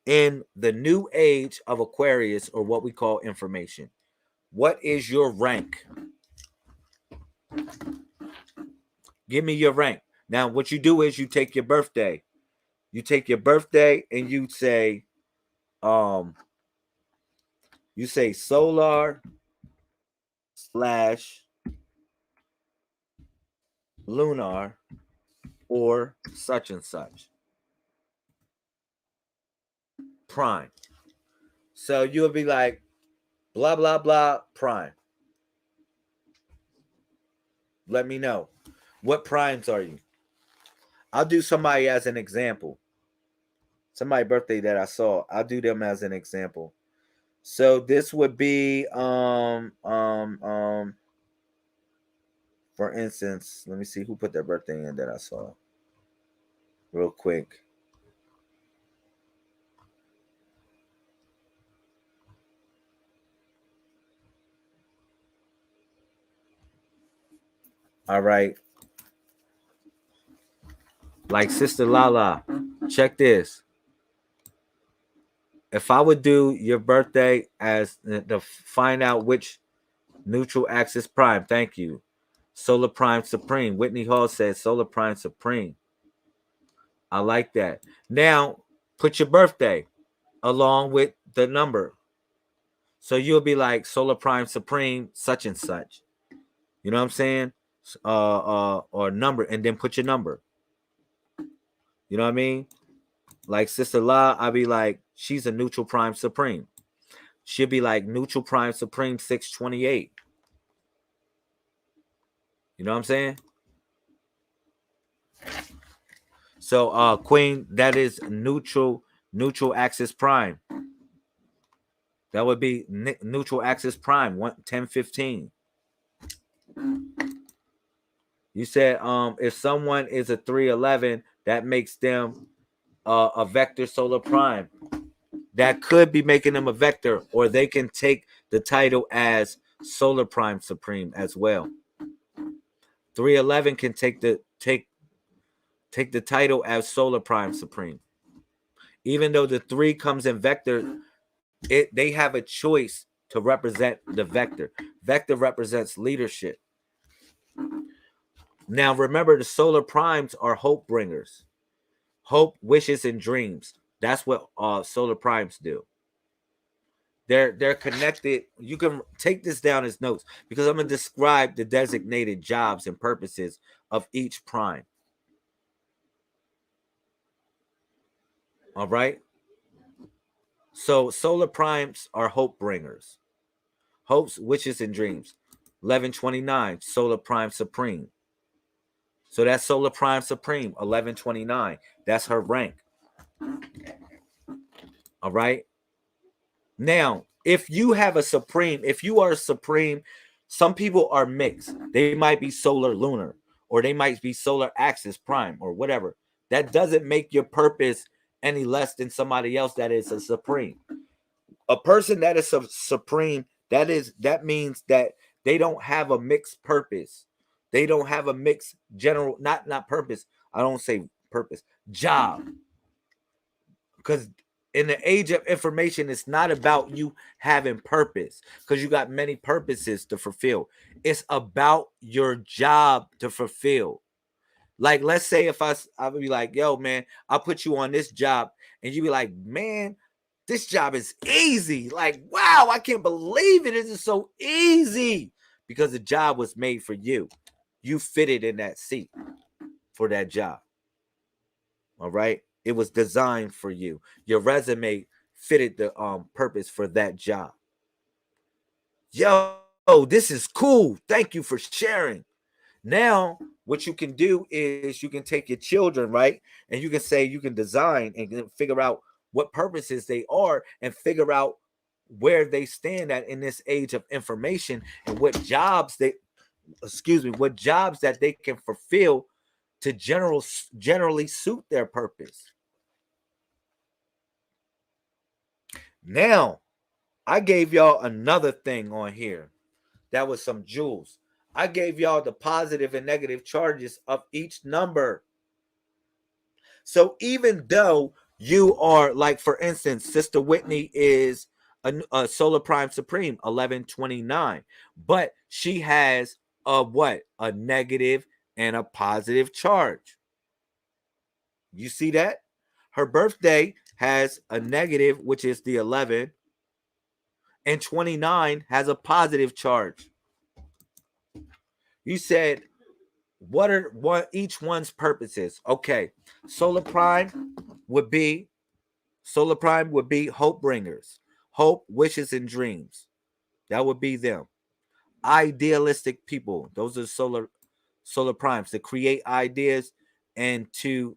in the new age of Aquarius, or what we call information. What is your rank? Give me your rank. Now, what you do is you take your birthday. You take your birthday and you say solar slash lunar or such and such prime. So you'll be like blah blah blah prime. Let me know. What primes are you? I'll do somebody as an example. Somebody's birthday that I saw. I'll do them as an example. So this would be for instance, let me see who put their birthday in that I saw. Real quick. All right. Like Sister Lala, check this. If I would do your birthday as to find out which neutral axis prime, thank you. Solar prime supreme. Whitney Hall says solar prime supreme. I like that. Now, put your birthday along with the number. So you'll be like solar prime supreme, such and such. You know what I'm saying? Or number, and then put your number. You know what I mean? Like Sister La, I'll be like, she's a neutral prime supreme. She'll be like neutral prime supreme 628. You know what I'm saying? So Queen, that is neutral axis prime. That would be neutral axis prime 1015. You said if someone is a 311, that makes them a vector solar prime. That could be making them a vector, or they can take the title as solar prime supreme as well. 311 can take the title as solar prime supreme. Even though the 3 comes in vector, they have a choice to represent the vector. Vector represents leadership. Now remember, the solar primes are hope bringers. Hope, wishes, and dreams. That's what solar primes do. They're connected. You can take this down as notes because I'm going to describe the designated jobs and purposes of each prime. All right. So solar primes are hope bringers. Hopes, wishes, and dreams. 1129, solar prime supreme. So that's solar prime supreme, 1129. That's her rank. All right. Now, if you have a supreme, if you are a supreme, some people are mixed. They might be solar lunar, or they might be solar axis prime, or whatever. That doesn't make your purpose any less than somebody else that is a supreme. A person that is a supreme, that means that they don't have a mixed purpose. They don't have a mixed general, not purpose. I don't say purpose, job. Because in the age of information, it's not about you having purpose, because you got many purposes to fulfill. It's about your job to fulfill. Like, let's say if I would be like, yo, man, I'll put you on this job, and you be like, man, this job is easy. Like, wow, I can't believe it. It is so easy, because the job was made for you. You fitted in that seat for that job. All right. It was designed for you. Your resume fitted the purpose for that job. Yo, this is cool. Thank you for sharing. Now, what you can do is you can take your children, right? And you can say, you can design and figure out what purposes they are and figure out where they stand at in this age of information, and what jobs what jobs that they can fulfill to generally suit their purpose. Now, I gave y'all another thing on here. That was some jewels. I gave y'all the positive and negative charges of each number. So even though You are like, for instance, Sister Whitney is a solar prime supreme 1129, but she has a what? A negative and a positive charge. You see that? Her birthday has a negative, which is the 11, and 29 has a positive charge. You said, what are each one's purposes? Okay, solar prime would be hope bringers, hope, wishes, and dreams. That would be them. Idealistic people. Those are solar primes, to create ideas and to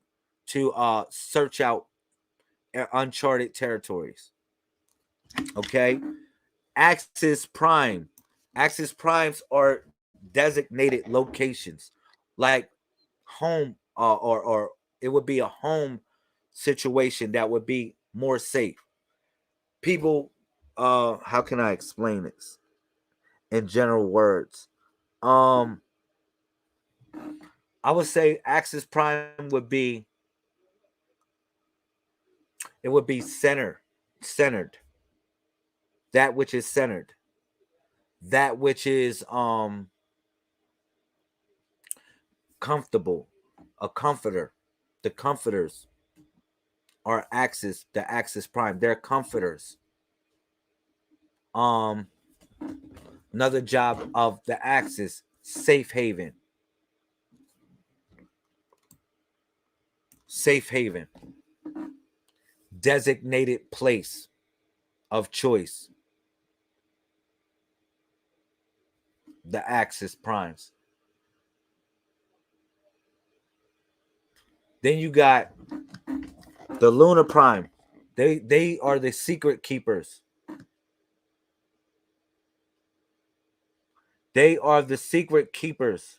search out uncharted territories. Okay, axis prime. Axis primes are designated locations, like home, or it would be a home situation that would be more safe. People, how can I explain this in general words? Um, I would say axis prime would be centered, that which is centered, that which is comfortable, a comforter. The comforters are the axis prime. They're comforters. Um, Another job of the axis, safe haven. Safe haven. Designated place of choice. The axis primes. Then you got the lunar prime. They are the secret keepers. They are the secret keepers.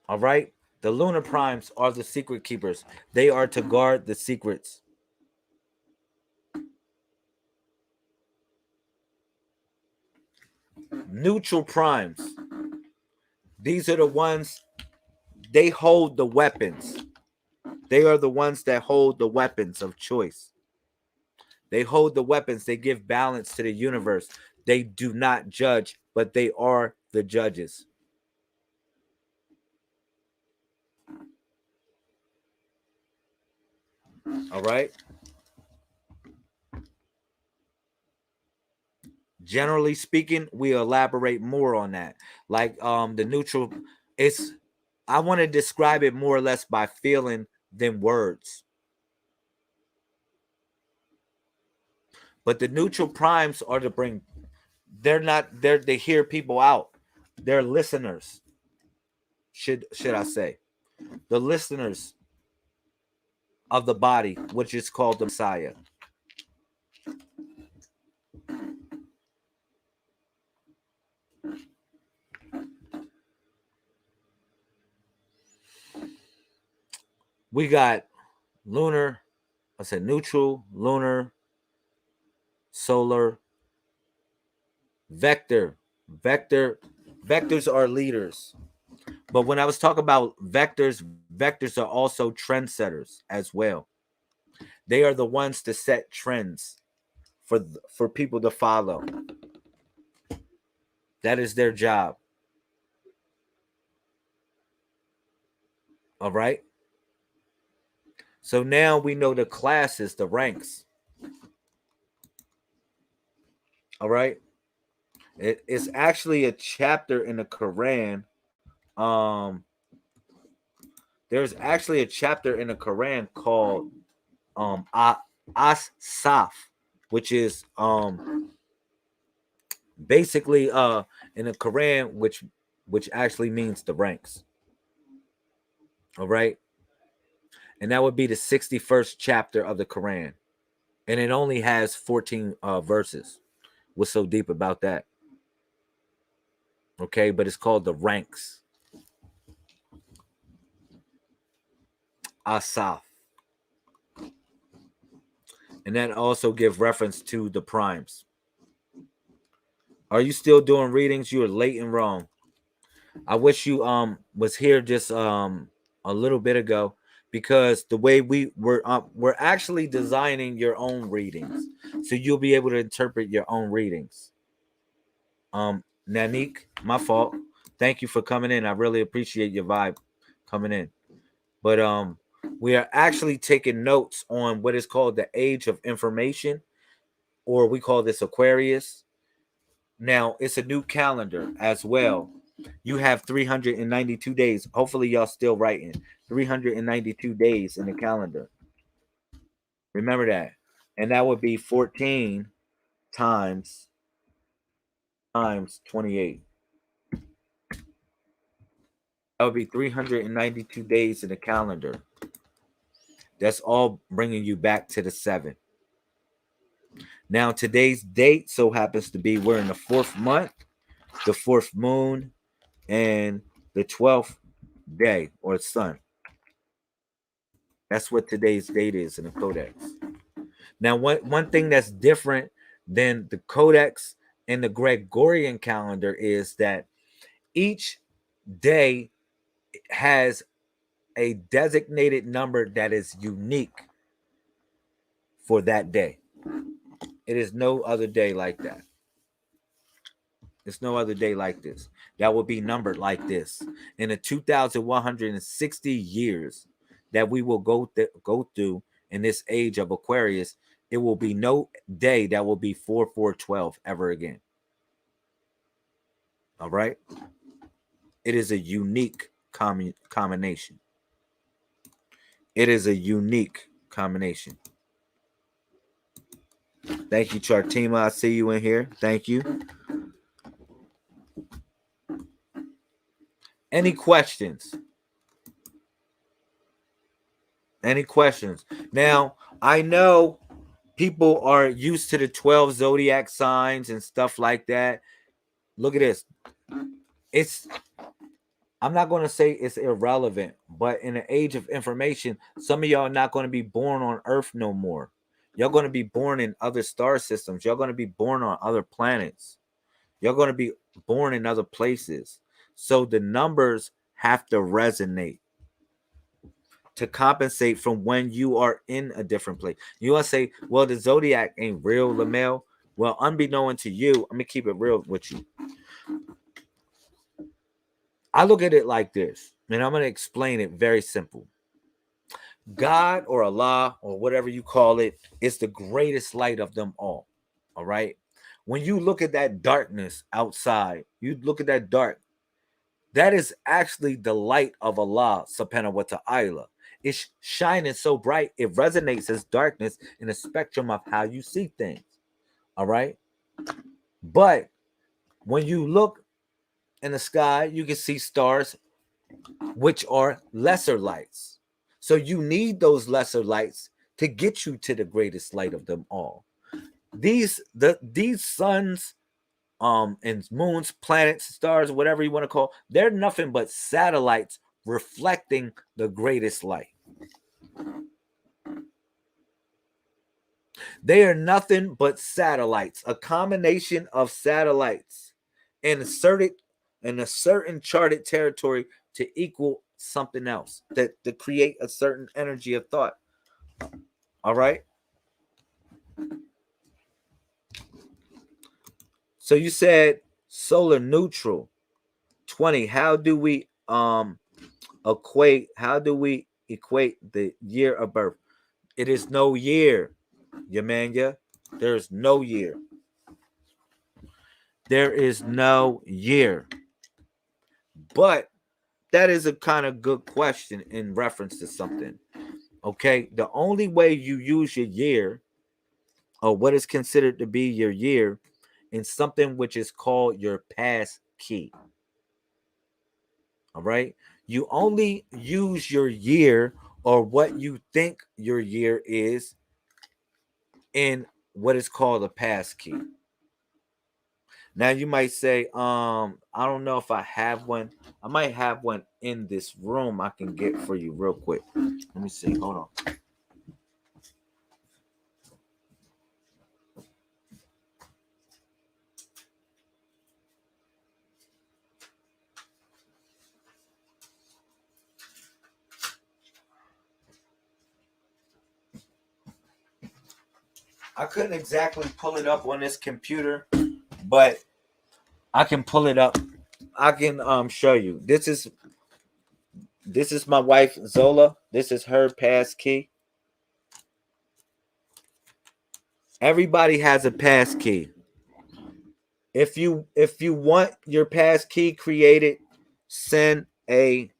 All right? The lunar primes are the secret keepers. They are to guard the secrets. Neutral primes. These are the ones, they hold the weapons. They are the ones that hold the weapons of choice. They hold the weapons. They give balance to the universe. They do not judge, but they are the judges. All right. Generally speaking, we elaborate more on that. Like the neutral, it's, I want to describe it more or less by feeling than words. But the neutral primes are to bring, they're not there, they hear people out. They're listeners. Should I say. The listeners of the body, which is called the Messiah. We got lunar, I said neutral, lunar, solar, vector. Vectors are leaders. But when I was talking about vectors are also trendsetters as well. They are the ones to set trends for people to follow. That is their job. All right. So now we know the classes, the ranks. All right. It's actually a chapter in the Quran. Um, there's actually a chapter in the Quran called As-Saf, which is basically in the Quran, which actually means the ranks. All right. And that would be the 61st chapter of the Quran. And it only has 14 verses. What's so deep about that? Okay, but it's called the ranks. Asaf. And that also gives reference to the primes. Are you still doing readings? You are late and wrong. I wish you was here just a little bit ago. because the way we're actually designing your own readings, so you'll be able to interpret your own readings. Nanik, my fault. Thank you for coming in. I really appreciate your vibe coming in. But we are actually taking notes on what is called the age of information, or we call this Aquarius. Now, it's a new calendar as well. You have 392 days. Hopefully, y'all still writing 392 days in the calendar. Remember that. And that would be 14 times 28. That would be 392 days in the calendar. That's all bringing you back to the 7th. Now, today's date so happens to be we're in the 4th month, the 4th moon, and the 12th day or sun. That's what today's date is in the Codex. Now, one thing that's different than the Codex and the Gregorian calendar is that each day has a designated number that is unique for that day. It is no other day like that. It's no other day like this that will be numbered like this. In the 2,160 years that we will go through in this age of Aquarius, it will be no day that will be 4412 ever again. All right? It is a unique combination. It is a unique combination. Thank you, Chartima. I see you in here. Thank you. Any questions? Any questions? Now, I know people are used to the 12 zodiac signs and stuff like that. Look at this. I'm not going to say it's irrelevant, but in the age of information, some of y'all are not going to be born on Earth no more. Y'all going to be born in other star systems. Y'all going to be born on other planets. You're going to be born in other places. So the numbers have to resonate to compensate from when you are in a different place. You want to say, well, the zodiac ain't real, Lamel. Well, unbeknown to you, I'm going to keep it real with you. I look at it like this, and I'm going to explain it very simple. God or Allah or whatever you call it is the greatest light of them all. All right. When you look at that darkness outside, you look at that dark, that is actually the light of Allah subhanahu wa ta'ala. It's shining so bright, it resonates as darkness in the spectrum of how you see things. All right. But when you look in the sky, you can see stars, which are lesser lights. So you need those lesser lights to get you to the greatest light of them all. These suns, and moons, planets, stars, whatever you want to call, they're nothing but satellites reflecting the greatest light. They are nothing but satellites, a combination of satellites inserted in a certain charted territory to equal something else, that to create a certain energy of thought. All right. So you said solar neutral 20. How do we equate the year of birth? It is no year, Yamanya. There's no year. There is no year. But that is a kind of good question in reference to something. Okay, the only way you use your year, or what is considered to be your year, in something which is called your pass key. All right, you only use your year or what you think your year is in what is called a pass key. Now you might say, I don't know if I have one. I might have one in this room I can get for you real quick. Let me see. Hold on. I couldn't exactly pull it up on this computer, but I can pull it up. I can show you. This is my wife Zola. This is her pass key. Everybody has a pass key. If you want your pass key created, send a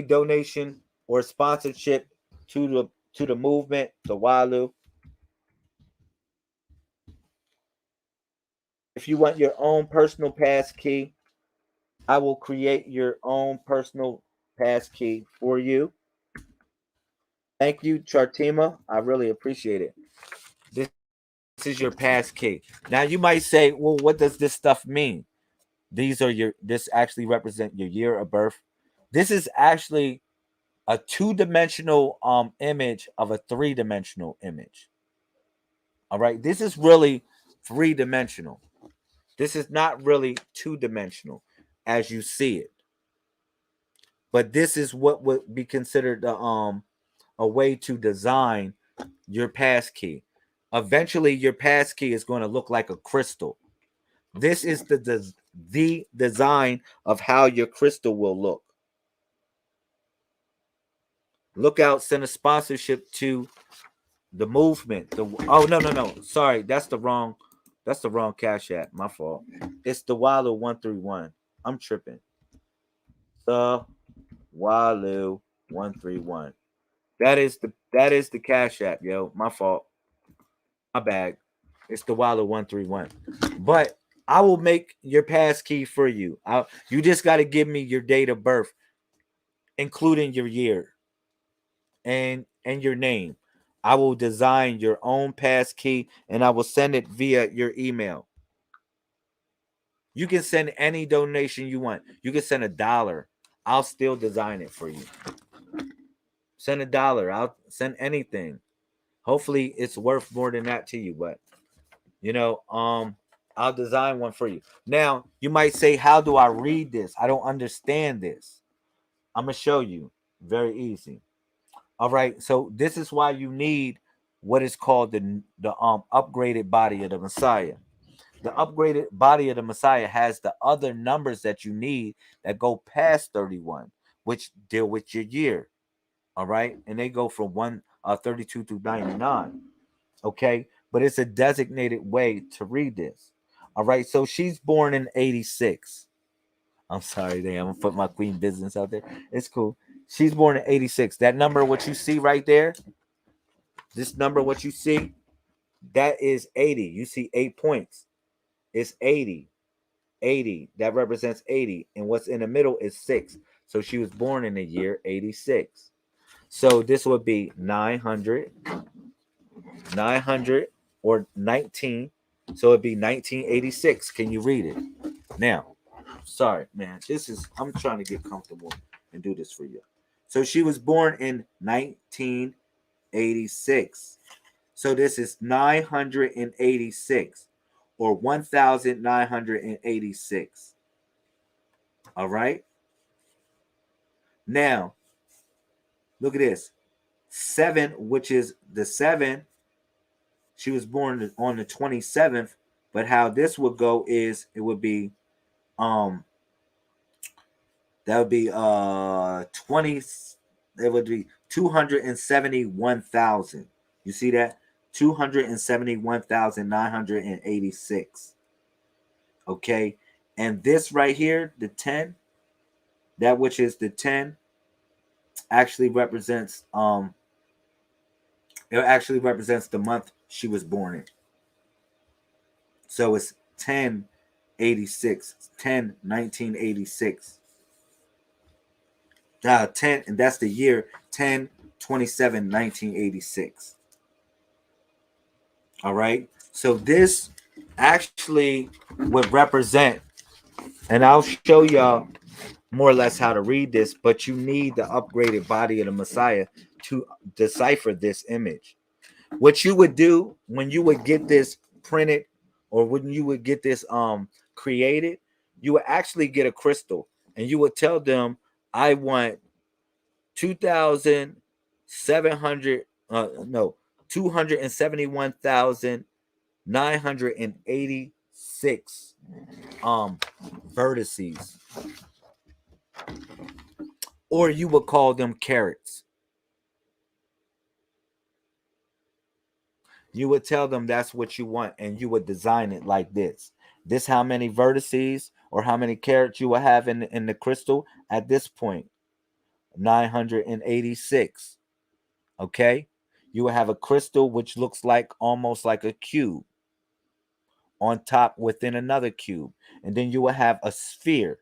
donation or sponsorship to the movement, the Walu. If you want your own personal pass key, I will create your own personal pass key for you. Thank you, Chartima. I really appreciate it. This is your pass key. Now you might say, well, what does this stuff mean? This actually represent your year of birth. This is actually a two-dimensional image of a three-dimensional image. All right. This is really three-dimensional. This is not really two-dimensional as you see it. But this is what would be considered a way to design your pass key. Eventually, your pass key is going to look like a crystal. This is the design of how your crystal will look. Look out, send a sponsorship to the movement. No. Sorry, that's the wrong Cash App. My fault. It's the Walu 131. I'm tripping. The Walu 131. That is the Cash App, yo. My fault. My bad. It's the Walu 131. But I will make your pass key for you. You just got to give me your date of birth, including your year and your name. I will design your own pass key and I will send it via your email. You can send any donation you want. You can send $1. I'll still design it for you. Send $1. I'll send anything. Hopefully it's worth more than that to you, but I'll design one for you. Now, you might say, how do I read this? I don't understand this. I'm going to show you. Very easy. All right. So this is why you need what is called the upgraded body of the Messiah. The upgraded body of the Messiah has the other numbers that you need that go past 31, which deal with your year. All right. And they go from 32 through 99. Okay. But it's a designated way to read this. All right. So she's born in 86. I'm sorry, I'm gonna put my queen business out there. It's cool. She's born in 86. That number, what you see right there, this number, what you see, that is 80. You see 8 points. It's 80. 80. That represents 80. And what's in the middle is 6. So she was born in the year 86. So this would be 900 or 19. So it'd be 1986. Can you read it? Now, sorry, man. I'm trying to get comfortable and do this for you. So she was born in 1986. So this is 986 or 1986. All right. Now, look at this. 7, which is the 7. She was born on the 27th, but how this would go is it would be that would be 20. It would be 271,000. You see that? 271,986. Okay, and this right here, the 10, that which is the 10, actually represents it actually represents the month she was born in. So it's 1086, 1986. 10, and that's the year 10/27, 1986. All right. So this actually would represent, and I'll show y'all more or less how to read this, but you need the upgraded body of the Messiah to decipher this image. What you would do when you would get this printed or when you would get this created, you would actually get a crystal and you would tell them, I want 2,700 no 271,986 vertices, or you would call them carats. You would tell them that's what you want, and you would design it like this. This how many vertices or how many carats you will have in the crystal at this point. 986. Okay? You will have a crystal which looks like almost like a cube on top within another cube. And then you will have a sphere,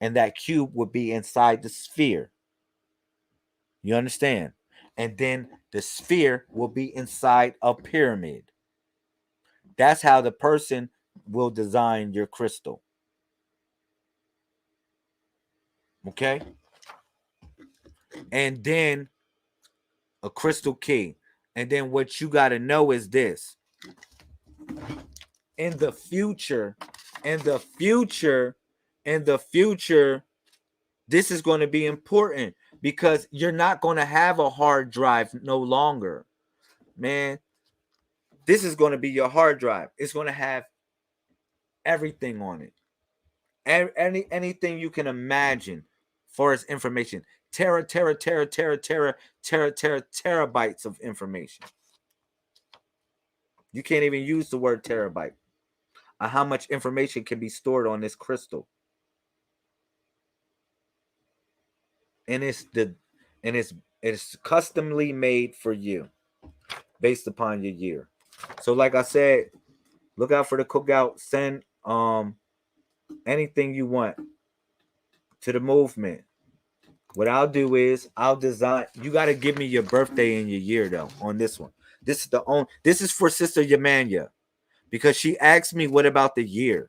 and that cube would be inside the sphere. You understand? And then the sphere will be inside a pyramid. That's how the person will design your crystal. Okay? And then a crystal key. And then what you got to know is this. In the future, this is going to be important because you're not going to have a hard drive no longer. Man, this is going to be your hard drive. It's going to have everything on it. Anything you can imagine for its information. Terabytes of information. You can't even use the word terabyte. How much information can be stored on this crystal. And it's customly made for you based upon your year. So like I said, look out for the cookout. Send anything you want to the movement. What I'll do is I'll design. You got to give me your birthday and your year though on this one. This is for Sister Yamania because she asked me what about the year.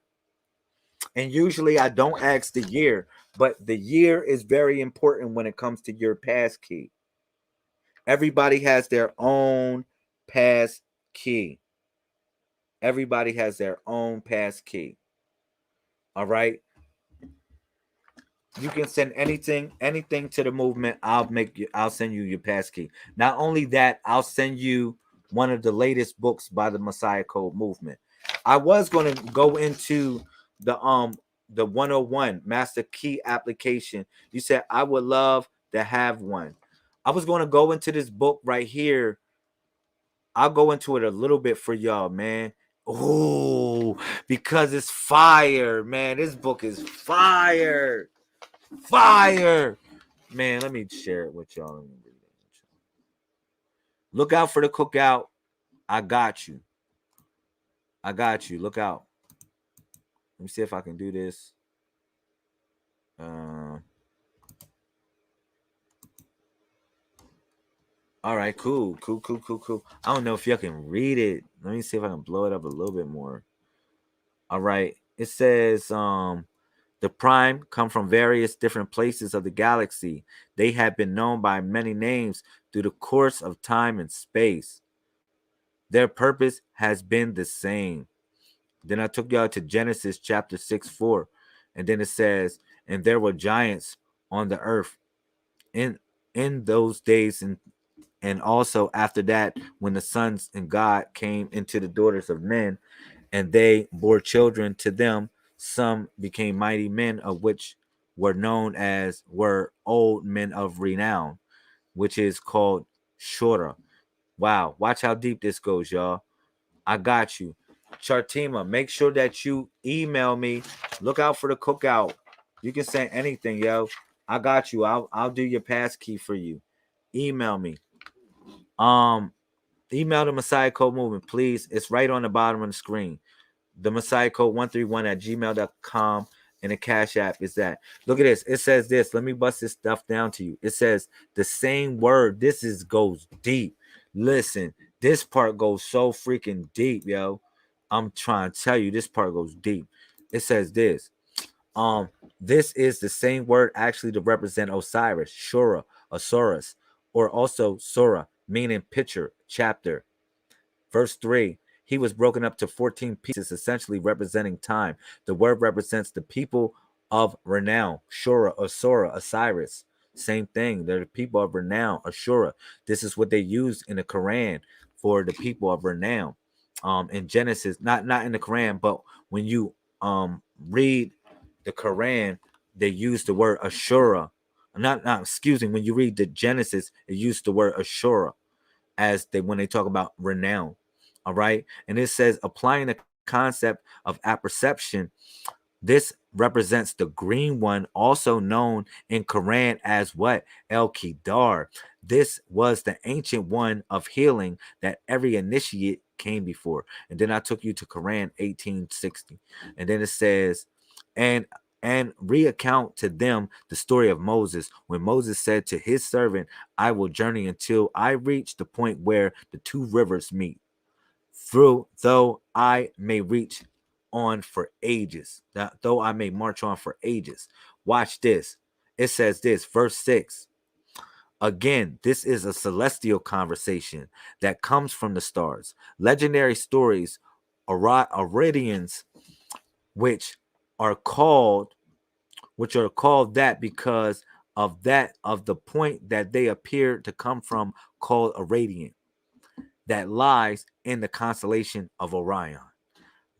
And usually I don't ask the year, but the year is very important when it comes to your pass key. Everybody has their own pass key. Everybody has their own pass key. All right. You can send anything to the movement. I'll send you your pass key. Not only that, I'll send you one of the latest books by the Messiah Code movement. I was going to go into the 101 Master Key application. You said I would love to have one. I was going to go into this book right here. I'll go into it a little bit for y'all, man. Oh, because it's fire, man. This book is fire. Fire. Man, let me share it with y'all. Look out for the cookout. I got you. Look out. Let me see if I can do this. All right, cool. I don't know if y'all can read it. Let me see if I can blow it up a little bit more. All right. It says the prime come from various different places of the galaxy. They have been known by many names through the course of time and space. Their purpose has been the same. Then I took y'all to Genesis chapter 6:4. And then it says, and there were giants on the earth in those days, and also after that, when the sons and God came into the daughters of men, and they bore children to them, some became mighty men, of which were old men of renown, which is called Shura. Wow, watch how deep this goes, y'all. I got you. Chartima, make sure that you email me. Look out for the cookout. You can say anything, yo. I got you. I'll do your pass key for you. Email me. Email the Messiah Code Movement, please. It's right on the bottom of the screen. The Messiah Code 131@gmail.com, and the Cash App is that. Look at this. It says this. Let me bust this stuff down to you. It says the same word. Goes deep. Listen, this part goes so freaking deep, yo. I'm trying to tell you, this part goes deep. It says this. This is the same word actually to represent Osiris, Shura, Osiris, or also Sura, meaning picture, chapter. Verse 3, he was broken up to 14 pieces, essentially representing time. The word represents the people of renown, Shura, Osora, Osiris. Same thing. They're the people of renown, Ashura. This is what they use in the Quran for the people of renown. In Genesis, not in the Quran, but when you read the Quran, they use the word Ashura. Not excuse me, when you read the Genesis, it used the word Ashura as they when they talk about renown. All right. And it says applying the concept of apperception. This represents the green one, also known in Quran as what? El Qidar. This was the ancient one of healing that every initiate came before. And then I took you to Quran 1860. And then it says, and recount to them the story of Moses when Moses said to his servant, I will journey until I reach the point where the two rivers meet. Through though I may reach on for ages, though I may march on for ages. Watch this. It says this, verse 6. Again, this is a celestial conversation that comes from the stars. Legendary stories, Iridians, which are called that because of the point that they appear to come from, called a radiant that lies in the constellation of Orion.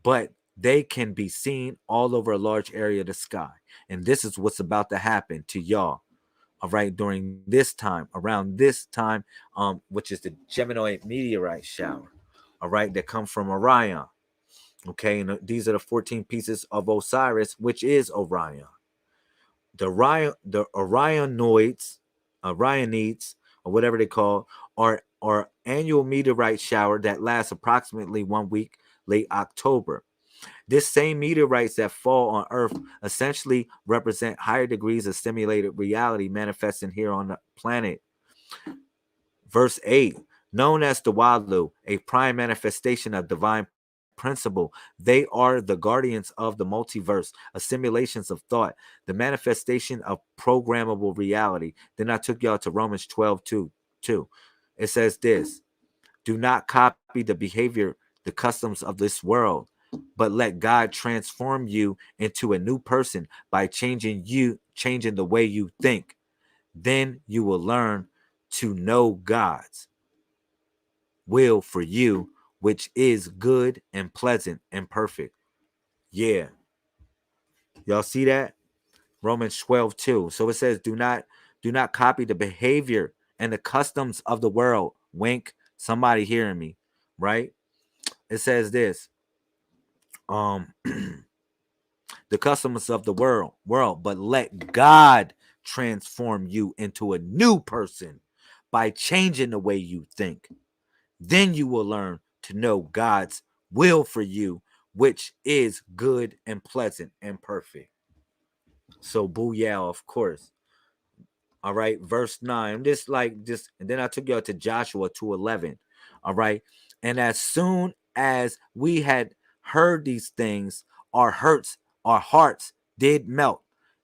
But they can be seen all over a large area of the sky. And this is what's about to happen to y'all. All right, during this time, around this time, which is the Geminoid meteorite shower. All right, that come from Orion. Okay, and these are the 14 pieces of Osiris, which is Orion. The Orionids, or whatever they call, are annual meteorite shower that lasts approximately 1 week, late October. This same meteorites that fall on Earth essentially represent higher degrees of stimulated reality manifesting here on the planet. Verse 8, known as the Walu, a prime manifestation of divine principle. They are the guardians of the multiverse, assimilations of thought, the manifestation of programmable reality. Then I took y'all to Romans 12, 2. It says this, do not copy the behavior, the customs of this world, but let God transform you into a new person by changing the way you think. Then you will learn to know God's will for you, which is good and pleasant and perfect. Yeah. Y'all see that? Romans 12, 2. So it says, do not copy the behavior and the customs of the world. Wink. Somebody hearing me, right? It says this. The customs of the world, but let God transform you into a new person by changing the way you think. Then you will learn to know God's will for you, which is good and pleasant and perfect. So booyah, of course. All right, verse 9. And then I took y'all to Joshua 2:11. All right. And as soon as we had heard these things, our hearts did melt.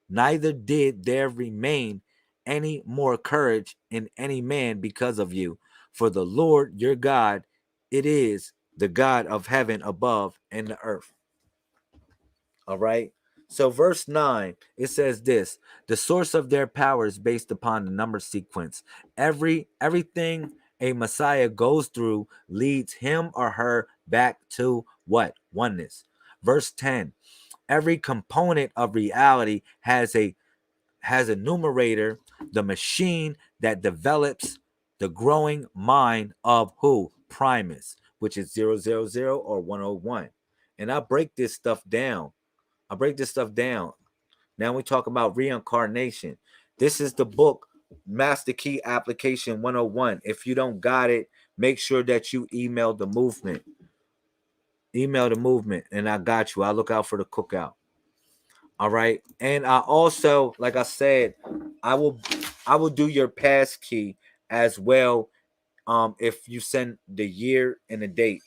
Neither did there remain any more courage in any man because of you. For the Lord your God, it is the God of heaven above and the earth. All right. So verse 9, it says this, the source of their power is based upon the number sequence. Everything a Messiah goes through leads him or her back to what? Oneness. Verse 10, every component of reality has a numerator, the machine that develops the growing mind of who? Primus, which is 000 or 101. And I break this stuff down. Now we talk about reincarnation. This is the book, Master Key Application 101. If you don't got it, make sure that you email the movement. And I got you. I'll look out for the cookout. All right. And I also, like I said, I will do your pass key as well. If you send the year and the date,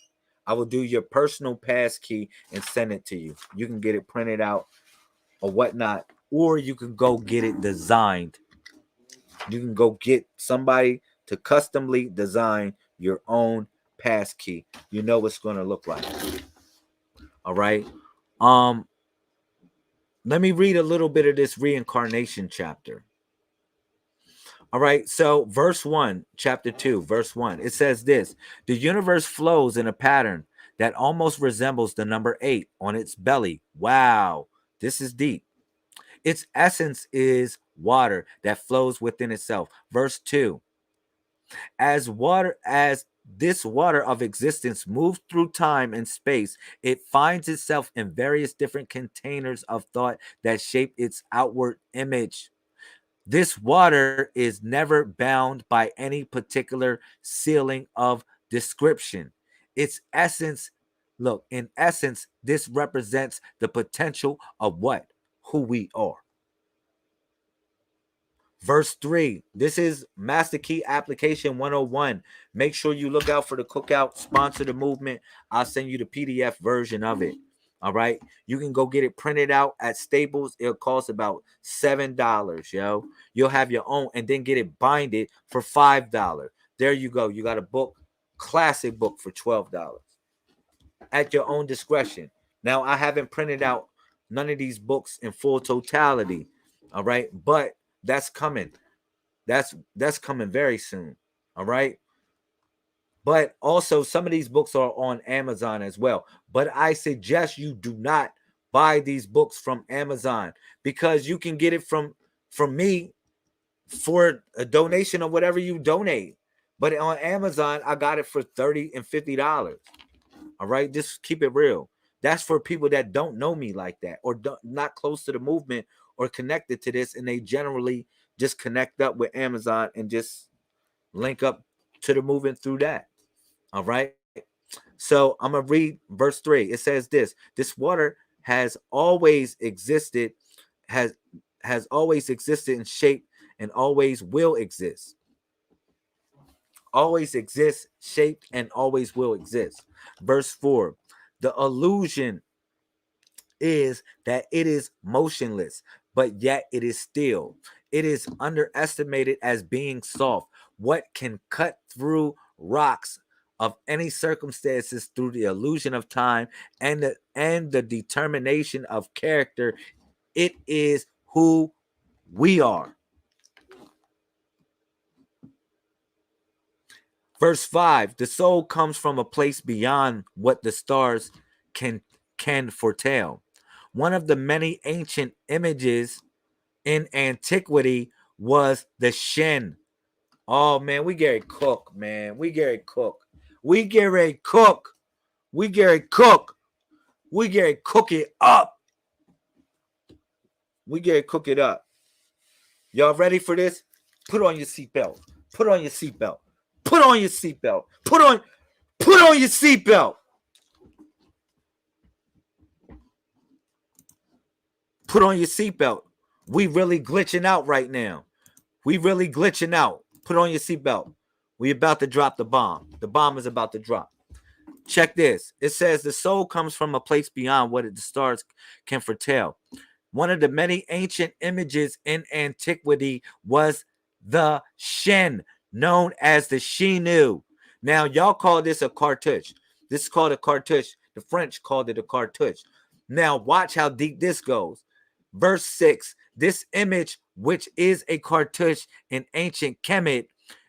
I will do your personal pass key and send it to you. You can get it printed out or whatnot, or you can go get it designed. You can go get somebody to customly design your own pass key. You know what's going to look like. All right. Let me read a little bit of this reincarnation chapter. All right. So, verse 1, chapter 2, verse 1, it says this: the universe flows in a pattern that almost resembles the number 8 on its belly. Wow. This is deep. Its essence is water that flows within itself. Verse 2, as this water of existence moves through time and space, it finds itself in various different containers of thought that shape its outward image. This water is never bound by any particular ceiling of description. Its essence, look, in essence, this represents the potential of what? Who we are. Verse 3, this is Master Key Application 101. Make sure you look out for the cookout, sponsor the movement. I'll send you the PDF version of it. All right. You can go get it printed out at Staples. It'll cost about $7, yo. You'll have your own and then get it binded for $5. There you go. You got a book, classic book for $12 at your own discretion. Now, I haven't printed out none of these books in full totality. All right. But that's coming. That's coming very soon. All right. But also, some of these books are on Amazon as well. But I suggest you do not buy these books from Amazon, because you can get it from me for a donation of whatever you donate. But on Amazon, I got it for $30 and $50. All right, just keep it real. That's for people that don't know me like that, or not close to the movement or connected to this, and they generally just connect up with Amazon and just link up to the movement through that. All right. So I'm gonna read verse 3. It says this water has always existed, has always existed in shape and always will exist. Always exists, shaped, and always will exist. Verse 4, the illusion is that it is motionless, but yet it is still. It is underestimated as being soft. What can cut through rocks of any circumstances through the illusion of time and the determination of character? It is who we are. Verse 5, the soul comes from a place beyond what the stars can foretell. One of the many ancient images in antiquity was the Shen. Oh man, we get ready to cook, man. We get ready to cook. We get ready to cook. We get ready to cook. We get ready to cook it up. We get ready to cook it up. Y'all ready for this? Put on your seatbelt. Put on your seatbelt. Put on your seatbelt. Put on your seatbelt. Put on your seatbelt. We really glitching out right now. We really glitching out. Put on your seatbelt. We about to drop the bomb. The bomb is about to drop. Check this. It says the soul comes from a place beyond what the stars can foretell. One of the many ancient images in antiquity was the Shen, known as the Shinu. Now, y'all call this a cartouche. This is called a cartouche. The French called it a cartouche. Now, watch how deep this goes. Verse 6, this image, which is a cartouche in ancient Kemet,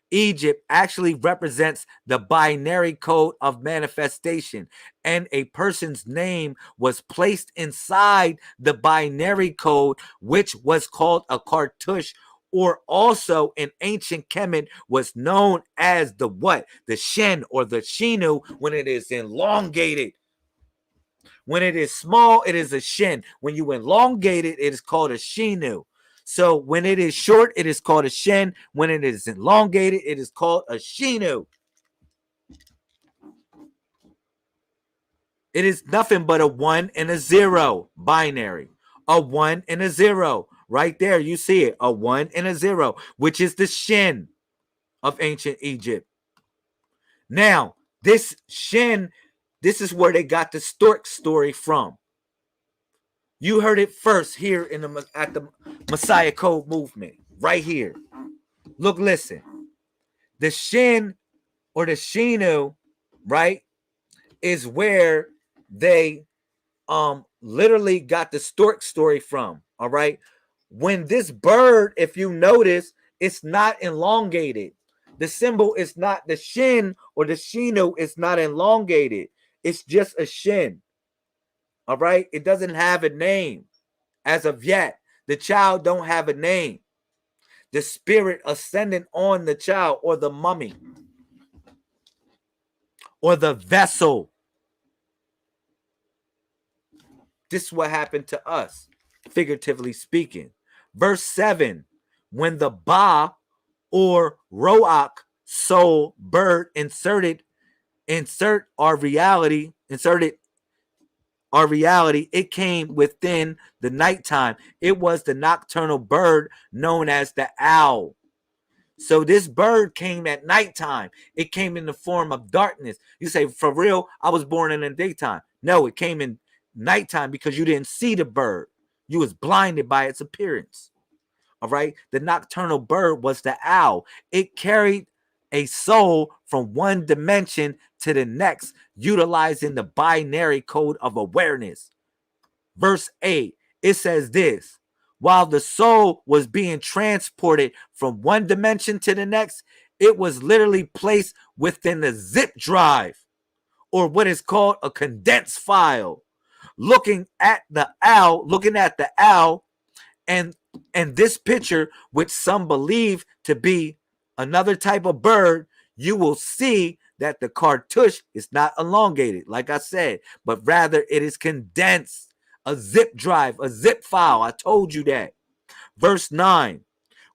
Egypt, actually represents the binary code of manifestation, and a person's name was placed inside the binary code, which was called a cartouche, or also in ancient Kemet was known as the what? The Shen or the Shinu when it is elongated. When it is small, it is a Shen. When you elongate it, it is called a Shinu. So when it is short, it is called a Shen. When it is elongated, it is called a Shinu. It is nothing but a 1 and a 0 binary. A 1 and a 0. Right there, you see it. A 1 and a 0, which is the Shen of ancient Egypt. Now, this Shen, this is where they got the stork story from. You heard it first here at the Messiah Code movement, right here. Look, listen. The Shen or the Shinu, right, is where they literally got the stork story from. All right. When this bird, if you notice, It's not elongated. The symbol is not the shin or the shino is not elongated. It's just a shin. All right. It doesn't have a name as of yet. The child don't have a name. The spirit ascendant on the child or the mummy or the vessel. This is what happened to us, figuratively speaking. Verse 7, when the Ba or Roach soul bird inserted our reality, it came within the nighttime. It was the nocturnal bird known as the owl. So this bird came at nighttime. It came in the form of darkness. You say, for real, I was born in the daytime. No, it came in nighttime because you didn't see the bird. You was blinded by its appearance. All right. The nocturnal bird was the owl. It carried a soul from one dimension to the next, utilizing the binary code of awareness. Verse 8, it says this: while the soul was being transported from one dimension to the next, it was literally placed within the zip drive, or what is called a condensed file. Looking at the owl, and this picture, which some believe to be another type of bird, you will see that the cartouche is not elongated, like I said, but rather it is condensed. A zip drive, a zip file. I told you that. Verse 9,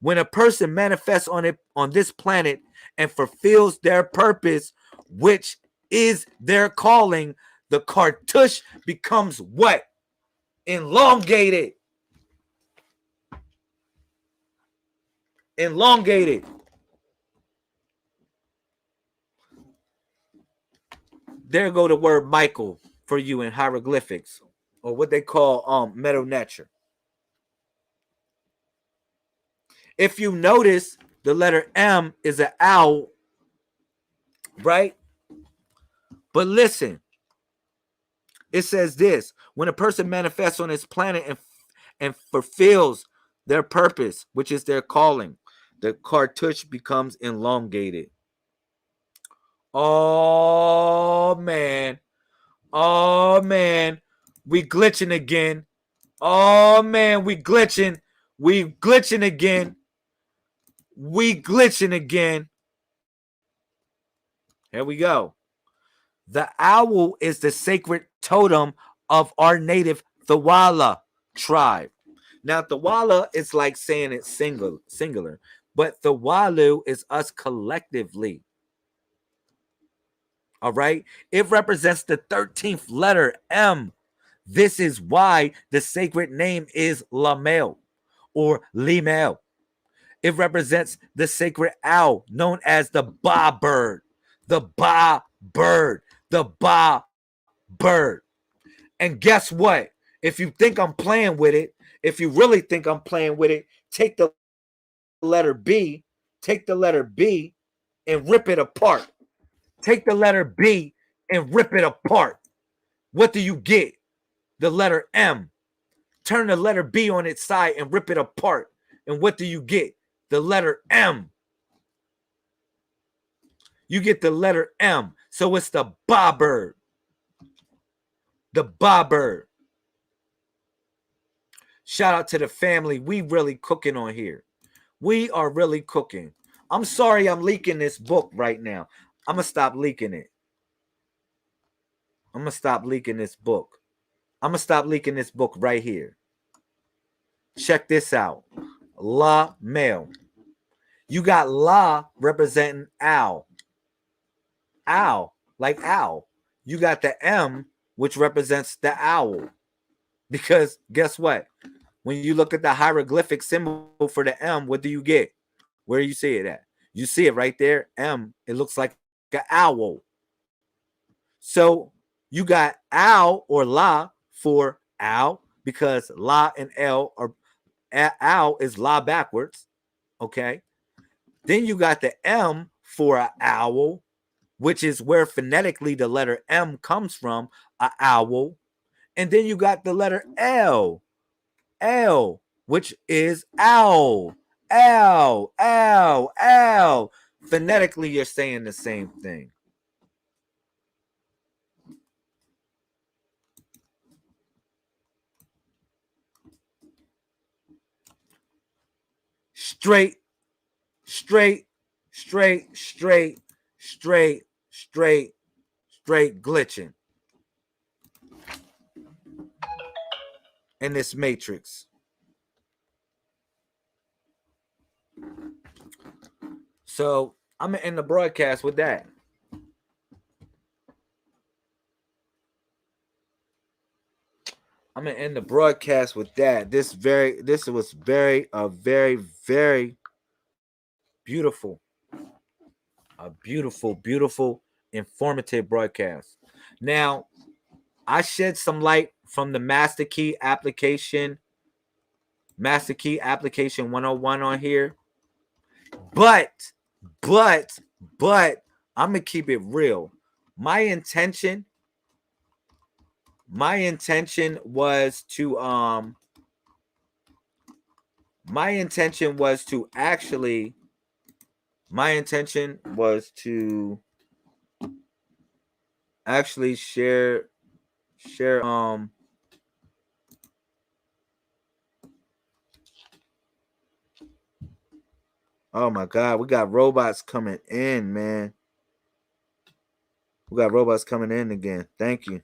when a person manifests on this planet and fulfills their purpose, which is their calling, the cartouche becomes what? Elongated. Elongated. There go the word Michael for you in hieroglyphics, or what they call Meadow Nature. If you notice, the letter M is an owl, right? But listen, it says this: when a person manifests on this planet and fulfills their purpose, which is their calling, the cartouche becomes elongated. Oh man, we glitching again. Oh man, we glitching again. Here we go. The owl is the sacred totem of our native Thawala tribe. Now, Thawala is like saying it's singular, but Thawalu is us collectively. All right. It represents the 13th letter M. This is why the sacred name is Lamel or Limel. It represents the sacred owl known as the Ba bird. The Ba bird. The Ba bird. And guess what? If you think I'm playing with it, if you really think I'm playing with it, take the letter B and rip it apart. Take the letter B and rip it apart. What do you get? The letter M. Turn the letter B on its side and rip it apart. And what do you get? The letter M. You get the letter M. So it's the Ba bird. The Ba bird. Shout out to the family. We really cooking on here. We are really cooking. I'm sorry I'm leaking this book right now. I'm going to stop leaking it. I'm going to stop leaking this book. I'm going to stop leaking this book right here. Check this out. La male. You got La representing owl. Owl, like owl. You got the M, which represents the owl. Because guess what? When you look at the hieroglyphic symbol for the M, what do you get? Where do you see it at? You see it right there. M, it looks like an owl. So you got owl or La for owl, because La and L are owl is La backwards. Okay. Then you got the M for an owl, which is where phonetically the letter M comes from, an owl. And then you got the letter L, which is owl, Ow, ow, ow. Phonetically, you're saying the same thing. Straight, straight, straight, straight, straight, straight, straight glitching in this matrix. So I'm gonna end the broadcast with that. I'm gonna end the broadcast with that. This was very beautiful, a beautiful, informative broadcast. Now, I shed some light from the Master Key application 101 on here. But I'm gonna keep it real. My intention was to actually share oh my god, we got robots coming in, man. We got robots coming in again. Thank you.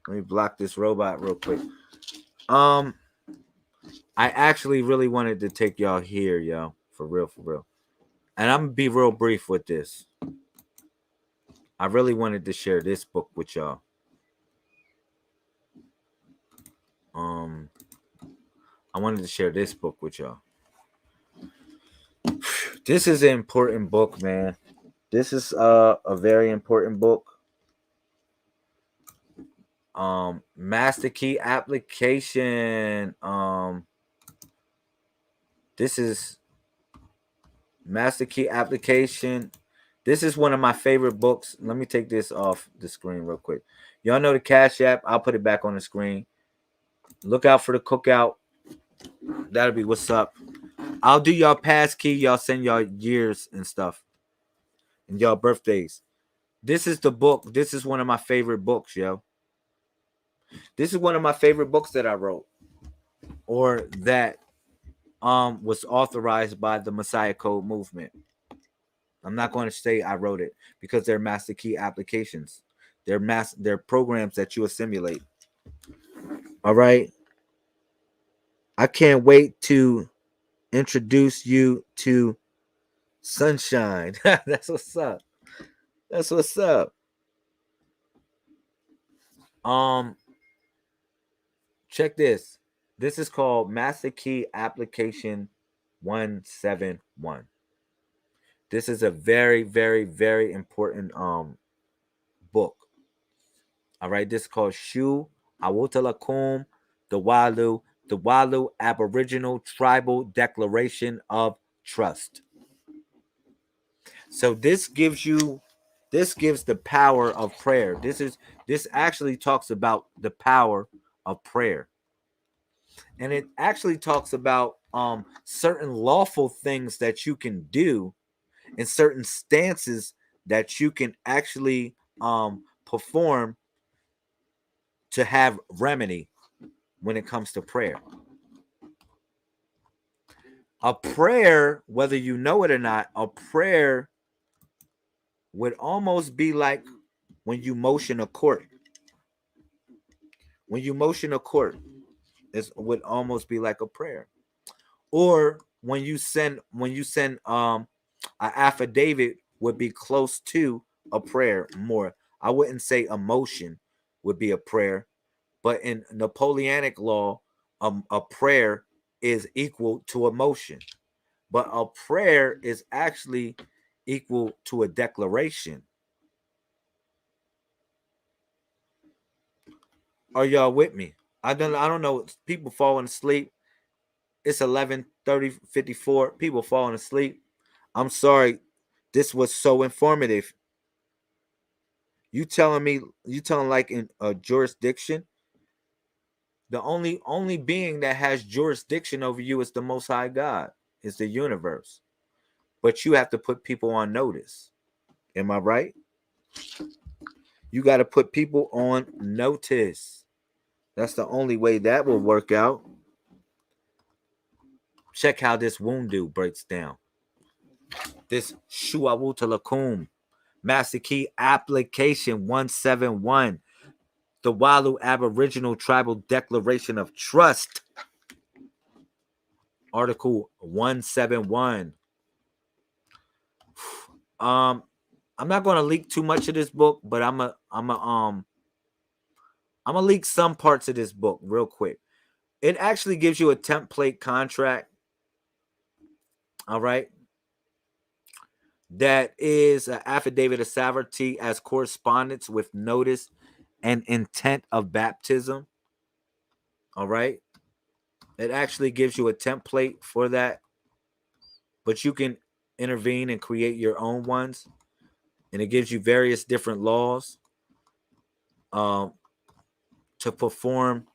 Let me block this robot real quick. I actually really wanted to take y'all here, yo. For real. And I'm gonna be real brief with this. I really wanted to share this book with y'all. I wanted to share this book with y'all. This is an important book, man. This is a very important book. Master Key application. This is Master Key application. This is one of my favorite books. Let me take this off the screen real quick. Y'all know the Cash App. I'll put it back on the screen. Look out for the cookout. That'll be what's up. I'll do y'all pass key. Y'all send y'all years and stuff. And y'all birthdays. This is the book. This is one of my favorite books, yo. This is one of my favorite books that I wrote. Or that was authorized by the Messiah Code movement. I'm not going to say I wrote it because they're Master Key applications. They're programs that you assimilate. All right. I can't wait to introduce you to Sunshine. That's what's up. That's what's up. Check this. This is called Master Key Application 171. This is a very important book. All right, this is called Shu Awotalakum, the Walu Aboriginal Tribal Declaration of Trust. So this gives the power of prayer. This actually talks about the power of prayer. And it actually talks about certain lawful things that you can do and certain stances that you can actually perform to have remedy when it comes to prayer. A prayer, whether you know it or not, a prayer would almost be like when you motion a court. When you motion a court, it would almost be like a prayer. Or when you send an affidavit would be close to a prayer more. I wouldn't say emotion would be a prayer, but in Napoleonic law, a prayer is equal to emotion. But a prayer is actually equal to a declaration. Are y'all with me? I don't know. People falling asleep. It's 11:30:54. People falling asleep. I'm sorry. This was so informative. You telling like in a jurisdiction? The only being that has jurisdiction over you is the Most High God, is the universe. But you have to put people on notice. Am I right? You got to put people on notice. That's the only way that will work out. Check how this Wundu breaks down. This Shuawutalakum Master Key Application 171. The Walu Aboriginal Tribal Declaration of Trust. Article 171. I'm not going to leak too much of this book, but I'm gonna leak some parts of this book real quick. It actually gives you a template contract. All right. That is an affidavit of sovereignty as correspondence with notice and intent of baptism. All right. It actually gives you a template for that, but you can intervene and create your own ones. And it gives you various different laws to perform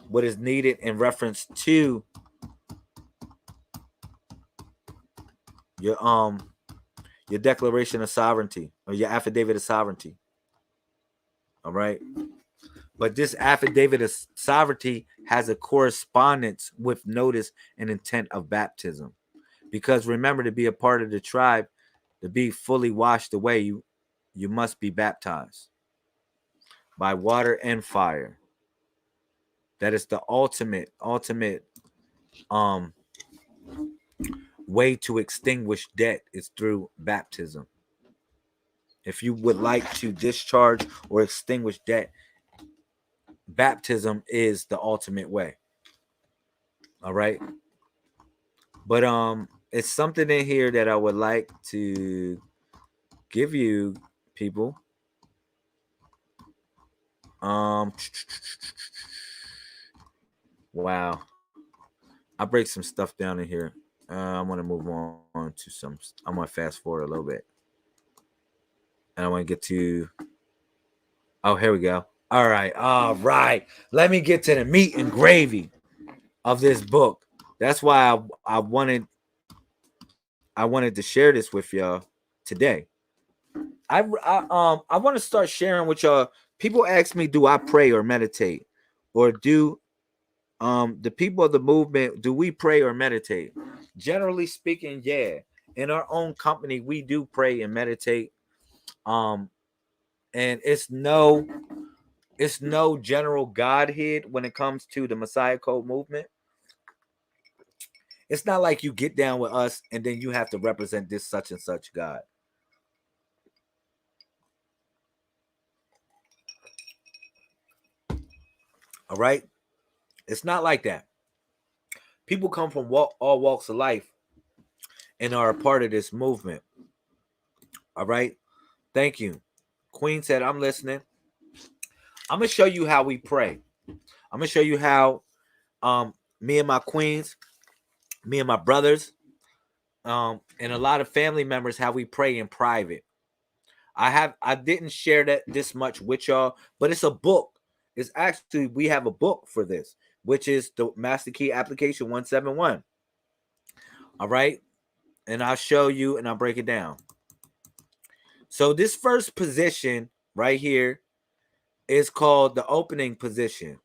what is needed in reference to your declaration of sovereignty or your affidavit of sovereignty. All right. But this affidavit of sovereignty has a correspondence with notice and intent of baptism. Because remember, to be a part of the tribe, to be fully washed away, you must be baptized by water and fire. That is the ultimate way to extinguish debt, is through baptism. If you would like to discharge or extinguish debt, baptism is the ultimate way. All right. But it's something in here that I would like to give you people. Wow. I break some stuff down in here. I want to move on to some. I want to fast forward a little bit. And I want to get to. Oh, here we go. All right. Let me get to the meat and gravy of this book. That's why I wanted to share this with y'all today. I want to start sharing with y'all. People ask me, do I pray or meditate, or do the people of the movement, do we pray or meditate? Generally speaking, yeah. In our own company, we do pray and meditate. And it's no general godhead when it comes to the Messiah Code movement. It's not like you get down with us and then you have to represent this such and such God. All right? It's not like that. People come from all walks of life and are a part of this movement. All right? Thank you. Queen said, I'm listening. I'm going to show you how we pray. I'm going to show you how me and my queens, me and my brothers, and a lot of family members, how we pray in private. I didn't share this much with y'all, but it's a book. It's actually, we have a book for this, which is the Master Key Application 171. All right. And I'll show you and I'll break it down. So this first position right here is called the opening position.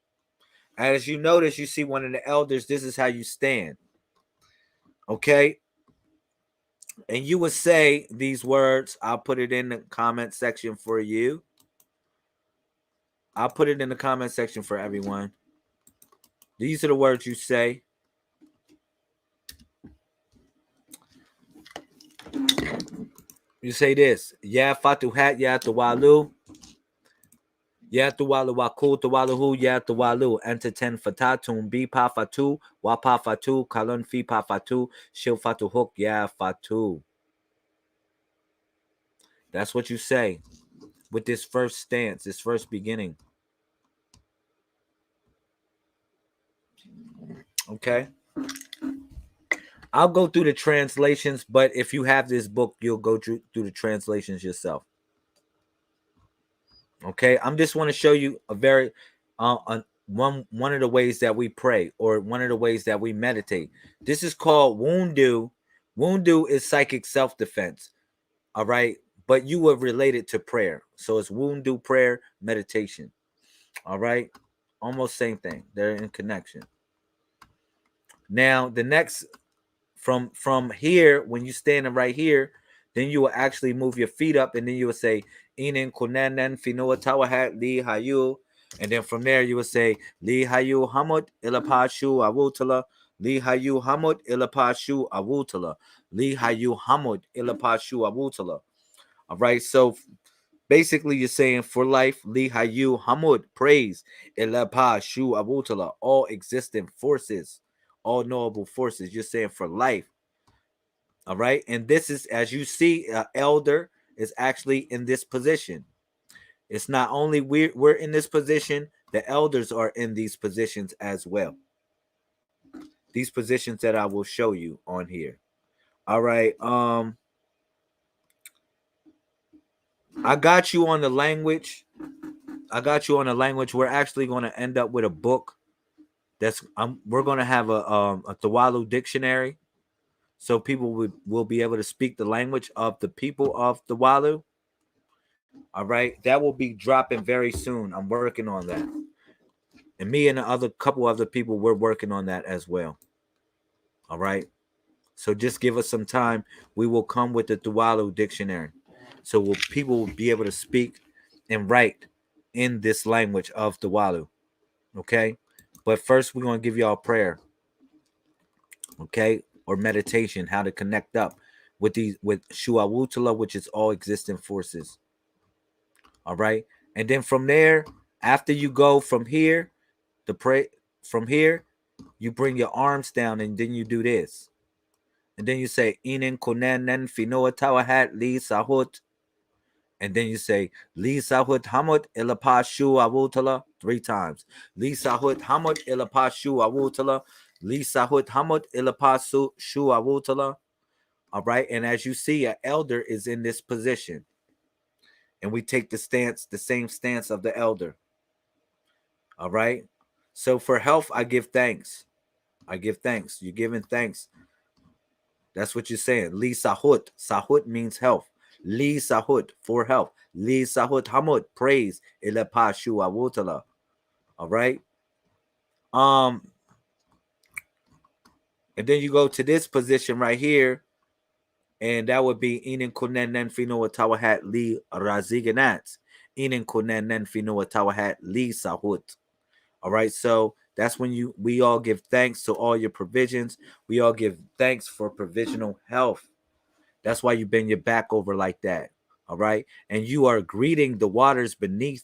As you notice, you see one of the elders. This is how you stand. Okay. And you would say these words. I'll put it in the comment section for you. I'll put it in the comment section for everyone. These are the words you say. You say this. Ya fatuhat ya tawalu. Ya tawalu waku tawaluhu ya tawalu. Entertain fatatum bi pa fatu. Wa pa fatu. Kalun fi pa fatu. Shil fatu hook ya fatu. That's what you say with this first stance, this first beginning. Okay. I'll go through the translations, but if you have this book, you'll go through the translations yourself. Okay. I'm just want to show you a very one of the ways that we pray, or one of the ways that we meditate. This is called wundu. Wundu is psychic self-defense. All right. But you will relate it to prayer. So it's wundu, prayer, meditation. All right. Almost same thing. They're in connection. Now, the next from here, when you standing right here, then you will actually move your feet up, and then you will say inen kunanen finoa tawahat li hayu. And then from there you will say li hayu hamut ilapashu awutala, li hayu hamut ilapashu awutala, li hayu hamut ilapashu awutala. All right, so basically you're saying for life, li hayu hamud, praise, ilapashu awutala, all existing forces, all knowable forces. You're saying for life. All right. And this is, as you see, elder is actually in this position. It's not only we're in this position, the elders are in these positions as well. These positions that I will show you on here. All right. I got you on the language. We're actually going to end up with a book that's we're going to have a Tawalu dictionary. So people will be able to speak the language of the people of the Walu. All right. That will be dropping very soon. I'm working on that. And me and the other couple other people, we're working on that as well. All right. So just give us some time. We will come with the Tuwalu dictionary. So people will be able to speak and write in this language of Tuwalu. Okay. But first, we're going to give y'all a prayer. Okay. Or meditation, how to connect up with Shuawutala, which is all existing forces. All right. And then from there, after you go from here, from here, you bring your arms down, and then you do this. And then you say inen konen finoa tawahat li sahut. And then you say li sahut hamut ilapashu awutala 3 times. Li sahut hamut ilapashu awutala. Li sahut hamut ilapasu shu awutala. All right. And as you see, an elder is in this position. And we take the same stance of the elder. All right. So for health, I give thanks. You're giving thanks. That's what you're saying. Li sahut. Sahut means health. Li sahut, for health. Li sahut hamut, praise. Ilepashu awutala. All right. And then you go to this position right here, and that would be inen kunen nen fino tawahat li raziganat. Inen kunen nen fino tawahat li sahut. All right. So that's when we all give thanks to all your provisions. We all give thanks for provisional health. That's why you bend your back over like that. All right. And you are greeting the waters beneath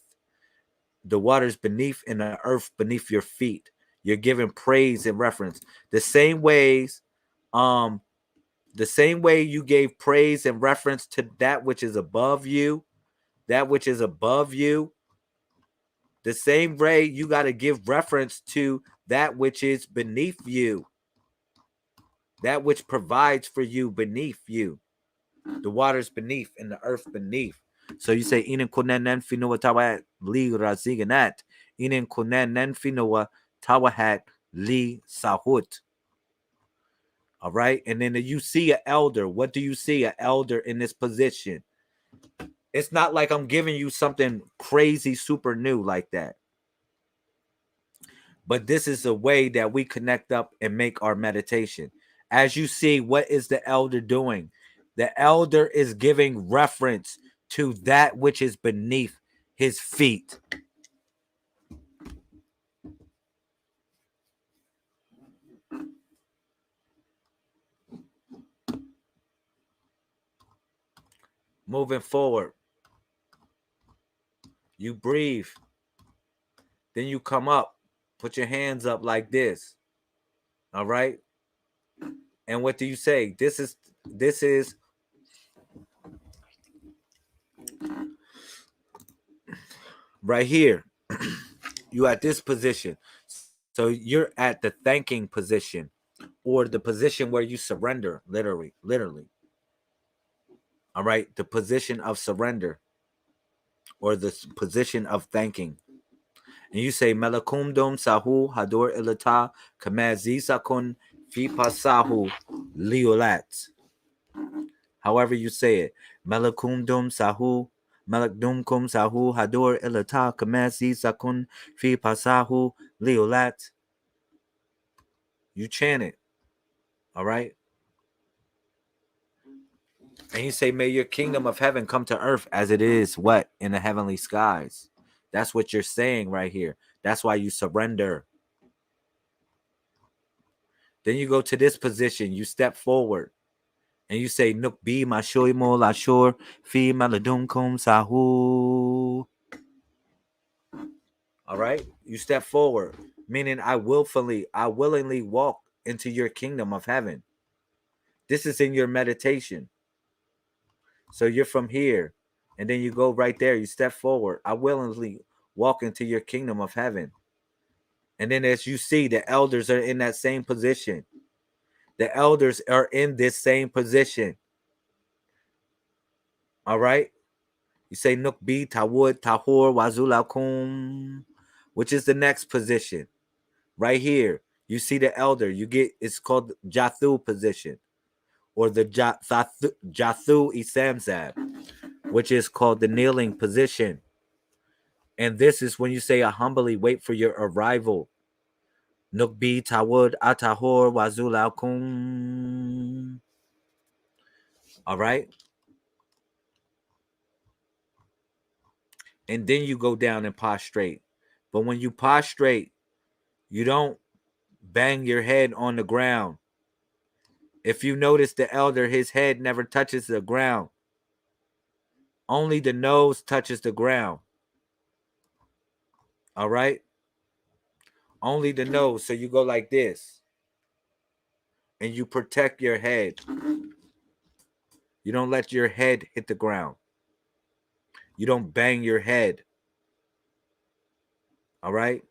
and the earth beneath your feet. You're giving praise and reference. The same way you gave praise and reference to that which is above you, the same way you got to give reference to that which is beneath you, that which provides for you beneath you, the waters beneath and the earth beneath. So you say inen kunen finoa tawahat li raziganat, inen kunen finoa tawahat li sahut. All right. And then you see an elder. What do you see? An elder in this position. It's not like I'm giving you something crazy, super new like that. But this is a way that we connect up and make our meditation. As you see, what is the elder doing? The elder is giving reference to that which is beneath his feet. Moving forward, you breathe. Then you come up, put your hands up like this. All right. And what do you say? This is right here. You at this position. So you're at the thanking position, or the position where you surrender, literally. All right. The position of surrender, or the position of thanking. And you say Melakumdum Sahu Hadur Ilata Kamazisakun Fipasahu Liolat. However you say it. Melakumdum Sahu Melakdumkum Sahu Hadur Ilata Kamazisakun Fipasahu Liolat. You chant it. All right. And you say, may your kingdom of heaven come to earth as it is what? In the heavenly skies. That's what you're saying right here. That's why you surrender. Then you go to this position. You step forward. And you say, Nuk bi mashoy mo lashor fi maladumkum sahu. All right. You step forward. Meaning I willingly walk into your kingdom of heaven. This is in your meditation. So you're from here, and then you go right there. You step forward. I willingly walk into your kingdom of heaven. And then as you see, the elders are in that same position. The elders are in this same position. All right? You say, Nukbi, Tawud, Tahor, Wazulakum, which is the next position. Right here, you see the elder. You get, it's called Jathu position. Or the Jathu Isamzab, which is called the kneeling position. And this is when you say, I humbly wait for your arrival. Nukbi Tawud Atahor Wazulakum. All right. And then you go down and prostrate. But when you prostrate, you don't bang your head on the ground. If you notice the elder, his head never touches the ground. Only the nose touches the ground. All right? Only the nose. So you go like this. And you protect your head. You don't let your head hit the ground. You don't bang your head. All right?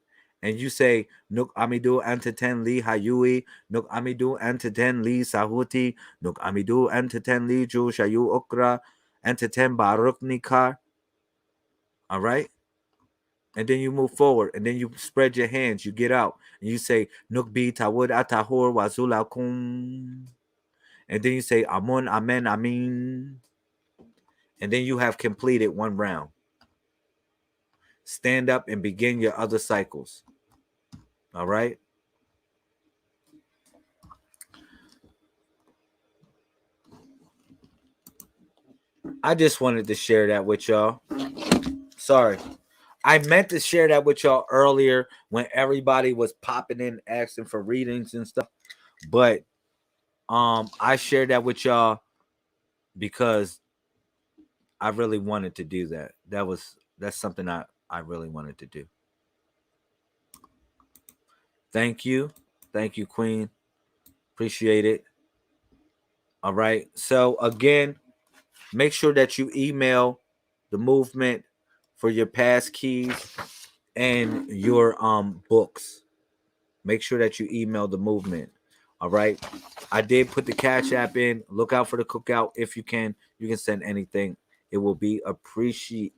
And you say, Nuk amidu anteten li hayui, Nuk amidu anteten li sahuti, Nuk amidu anteten li ju shayu okra, anteten baruk nikar. All right? And then you move forward, and then you spread your hands, you get out, and you say, Nuk bi tawud atahor wazulakum. And then you say, Amun, Amen, Amin. And then you have completed one round. Stand up and begin your other cycles. All right. I just wanted to share that with y'all. Sorry. I meant to share that with y'all earlier when everybody was popping in asking for readings and stuff. But I shared that with y'all because I really wanted to do that. That's something I really wanted to do. Thank you. Thank you, Queen. Appreciate it. All right. So again, make sure that you email the movement for your pass keys and your books. Make sure that you email the movement. All right. I did put the Cash App in. Look out for the cookout. If you can send anything. It will be appreciated.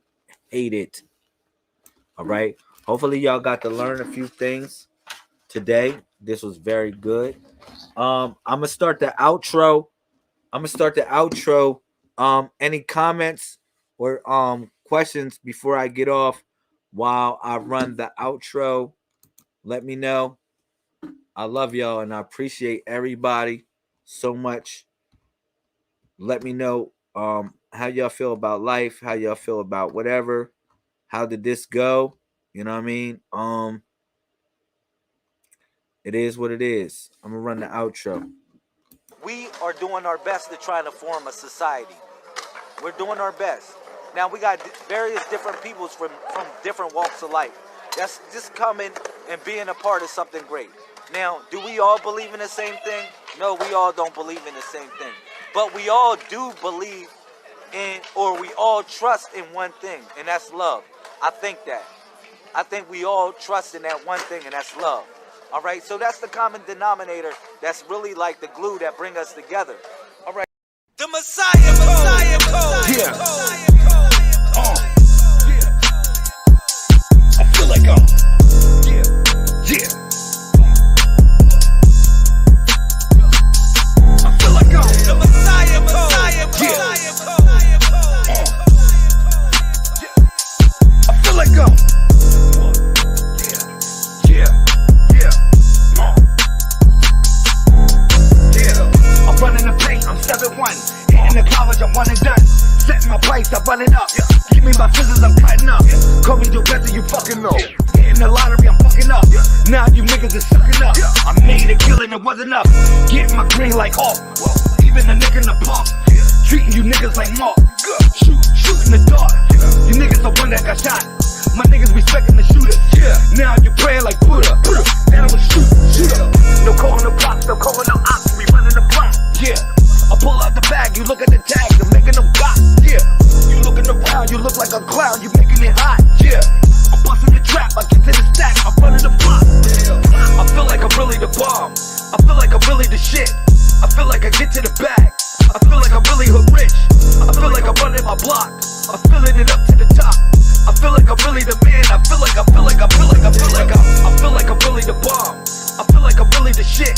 All right. Hopefully y'all got to learn a few things today. This was very good. I'm gonna start the outro. Any comments or questions before I get off while I run the outro? Let me know. I love y'all and I appreciate everybody so much. Let me know how y'all feel about life, how y'all feel about whatever. How did this go? You know what I mean? It is what it is. I'm gonna run the outro. We are doing our best to try to form a society. We're doing our best. Now we got various different peoples from different walks of life. That's just coming and being a part of something great. Now, do we all believe in the same thing? No, we all don't believe in the same thing. But we all do believe in, or we all trust in one thing, and that's love. I think we all trust in that one thing, and that's love. All right, so that's the common denominator. That's really like the glue that bring us together. All right. The Messiah Code. Yeah. I feel like I'm stop running up. Give me my scissors, I'm cutting up. Call me the better, you fucking know. Hitting the lottery, I'm fucking up. Now you niggas is sucking up. I made a killing, it wasn't enough. Getting my green like Hawk. Even a nigga in the park. Treating you niggas like Mark. Shoot in the dark. You niggas the one that got shot. My niggas respecting the shooter. Now you praying like Buddha. Then I'ma shoot up. No calling the blocks, no calling the ops. We running the block. I pull out the bag, you look at the tags, I'm making them got. You looking around, you look like a clown, you making it hot. I'm busting the trap, I get to the stack, I'm running the block. I feel like I'm really the bomb. I feel like I'm really the shit. I feel like I get to the bag. I feel like I'm really hood rich. I feel like I'm running my block. I'm filling it up to the top. I feel like I'm really the man. I feel like I'm really the bomb. I feel like I'm really the shit.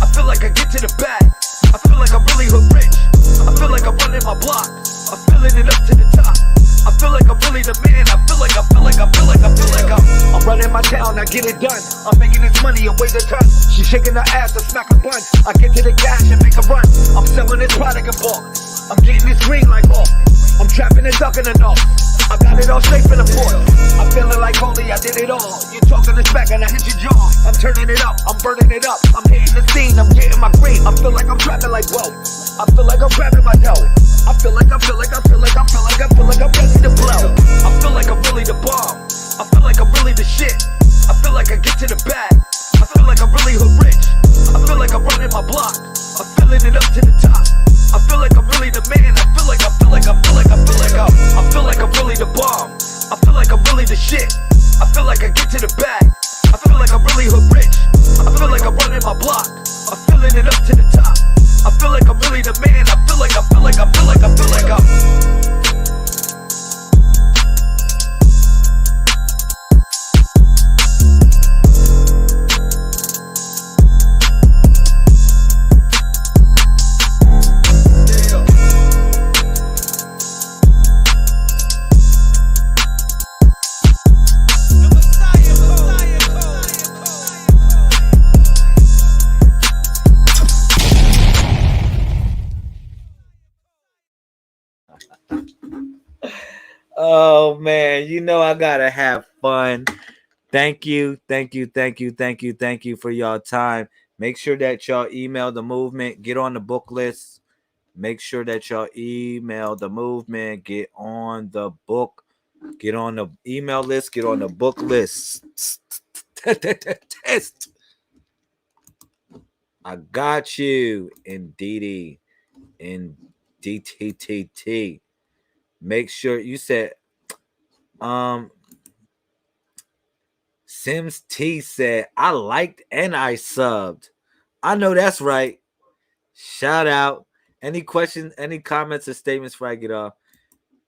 I feel like I get to the bag. I feel like I'm really hood rich. I feel like I'm running my block. I'm filling it up to the top. I feel like I'm really the man. I feel like I'm running my town. I get it done. I'm making this money, I weigh the ton. She shaking her ass, I smack a bun. I get to the cash and make a run. I'm selling this product and ball. I'm getting this green like all. I'm trapping and ducking and all. I got it all safe in the port. I'm feeling like holy, I did it all. You talking this back and I hit your jaw. I'm turning it up, I'm burning it up. I'm hitting the scene, I'm getting my green. I feel like I'm trapping like whoa. I feel like I'm grabbing my dough. I feel like I'm ready to blow. I feel like I'm really the bomb. I feel like I'm really the shit. I feel like I get to the bag. I feel like I'm really hood rich. I feel like I'm running my block. I'm filling it up to the top. I feel like I'm really the man. I feel like I'm really the bomb. I feel like I'm really the shit. I feel like I get to the bag. I feel like I'm really hood rich. I feel like I'm running my block. I'm filling it up to the top. I feel like I'm really the man. I feel like Oh man, you know I gotta have fun. Thank you for y'all time. Make sure that y'all email the movement, get on the book list. Make sure that y'all email the movement, get on the book, get on the email list, get on the book list. Test. I got you, indeedy, in DTTT. Make sure you said, Sims T said, I liked and I subbed. I know that's right. Shout out. Any questions, any comments or statements before I get off?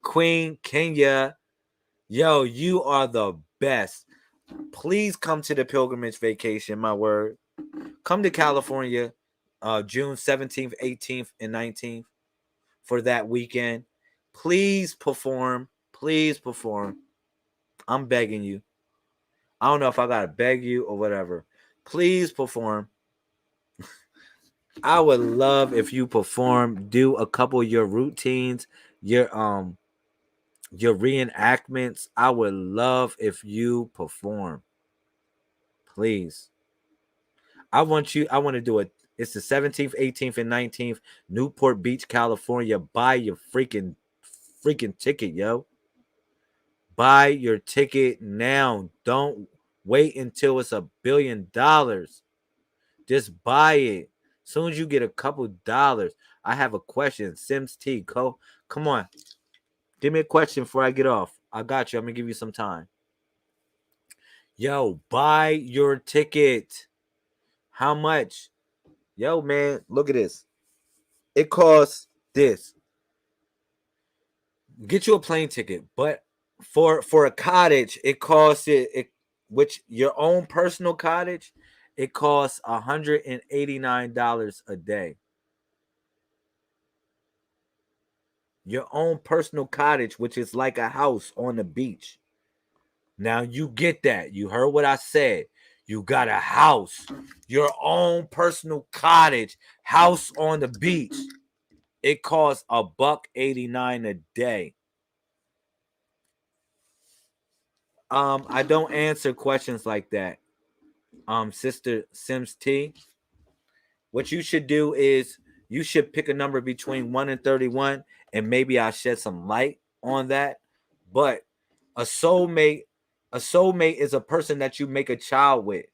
Queen Kenya, yo, you are the best. Please come to the pilgrimage vacation, my word. Come to California, June 17th, 18th, and 19th for that weekend. Please perform. Please perform. I'm begging you. I don't know if I gotta beg you or whatever. Please perform. I would love if you perform. Do a couple of your routines, your reenactments. I would love if you perform. Please. I want to do it. It's the 17th, 18th, and 19th, Newport Beach, California. Buy your freaking ticket, yo. Buy your ticket now. Don't wait until it's $1 billion. Just buy it. As soon as you get a couple dollars. I have a question. Sims T. Come on. Give me a question before I get off. I got you. I'm going to give you some time. Yo, buy your ticket. How much? Yo, man, look at this. It costs this. Get you a plane ticket, but for a cottage, it costs which your own personal cottage, it costs $189 a day. Your own personal cottage, which is like a house on the beach. Now you get that. You heard what I said. You got a house, your own personal cottage, house on the beach. It costs $189 a day. I don't answer questions like that. Sister Sims T. What you should do is you should pick a number between 1 and 31, and maybe I'll shed some light on that. But a soulmate, a soulmate is a person that you make a child with.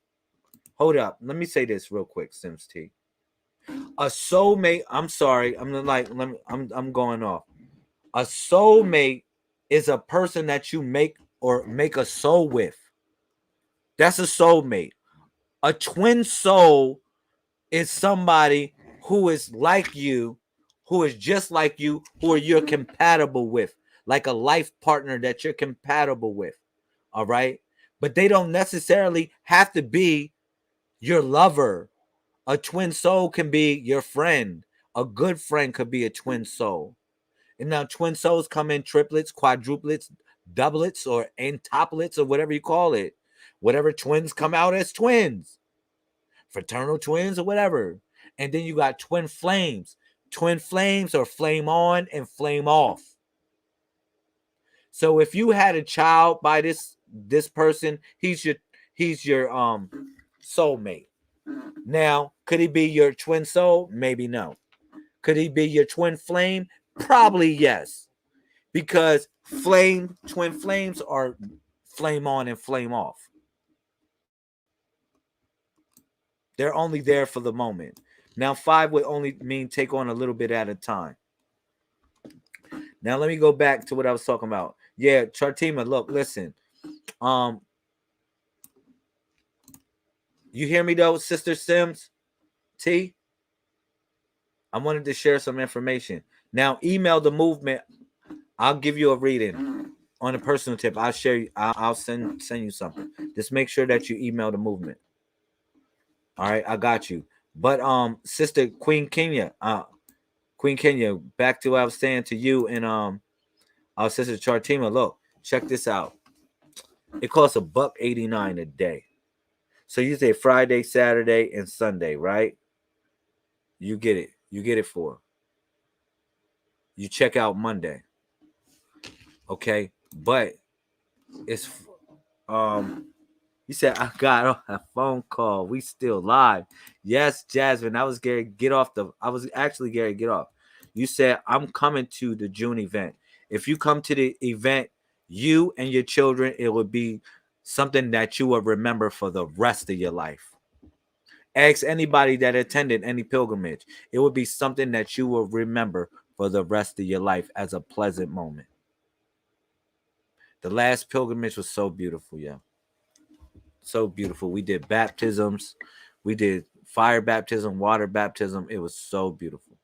Hold up. Let me say this real quick, Sims T. A soulmate, I'm sorry, I'm going off. A soulmate is a person that you make or make a soul with. That's a soulmate. A twin soul is somebody who is like you, who is just like you, who you're compatible with, like a life partner that you're compatible with. All right. But they don't necessarily have to be your lover. A twin soul can be your friend. A good friend could be a twin soul. And now twin souls come in triplets, quadruplets, doublets, or entoplets, or whatever you call it. Whatever twins come out as twins, fraternal twins or whatever. And then you got twin flames. Twin flames are flame on and flame off. So if you had a child by this person, he's your soulmate. Now, could he be your twin soul? Maybe no. Could he be your twin flame? Probably yes. Because twin flames are flame on and flame off. They're only there for the moment. Now, 5 would only mean take on a little bit at a time. Now, let me go back to what I was talking about. Yeah, Chartima, look, listen. You hear me though, Sister Sims T? I wanted to share some information. Now, email the movement. I'll give you a reading on a personal tip. I'll share you. I'll send you something. Just make sure that you email the movement. All right, I got you. But Sister Queen Kenya, back to what I was saying to you and our Sister Chartima. Look, check this out. It costs $1.89 a day. So you say Friday, Saturday, and Sunday, right? You get it. You get it for. You check out Monday. Okay, but it's you said I got a phone call. We still live. Yes, Jasmine. I was Gary. I was actually Gary. Get off. You said I'm coming to the June event. If you come to the event, you and your children, it would be something that you will remember for the rest of your life. Ask anybody that attended any pilgrimage. It would be something that you will remember for the rest of your life as a pleasant moment. The last pilgrimage was so beautiful, yeah. So beautiful. We did baptisms. We did fire baptism, water baptism. It was so beautiful.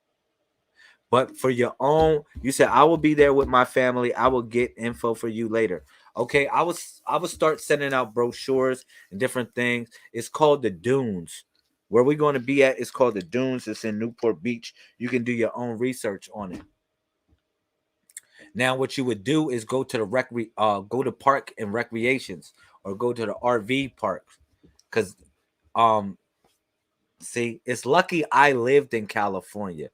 But for your own, you said I will be there with my family. I will get info for you later. Okay, I will start sending out brochures and different things. It's called the Dunes. Where we're going to be at is called the Dunes. It's in Newport Beach. You can do your own research on it. Now, what you would do is go to the go to park and recreations, or go to the RV park, because see, it's lucky I lived in California.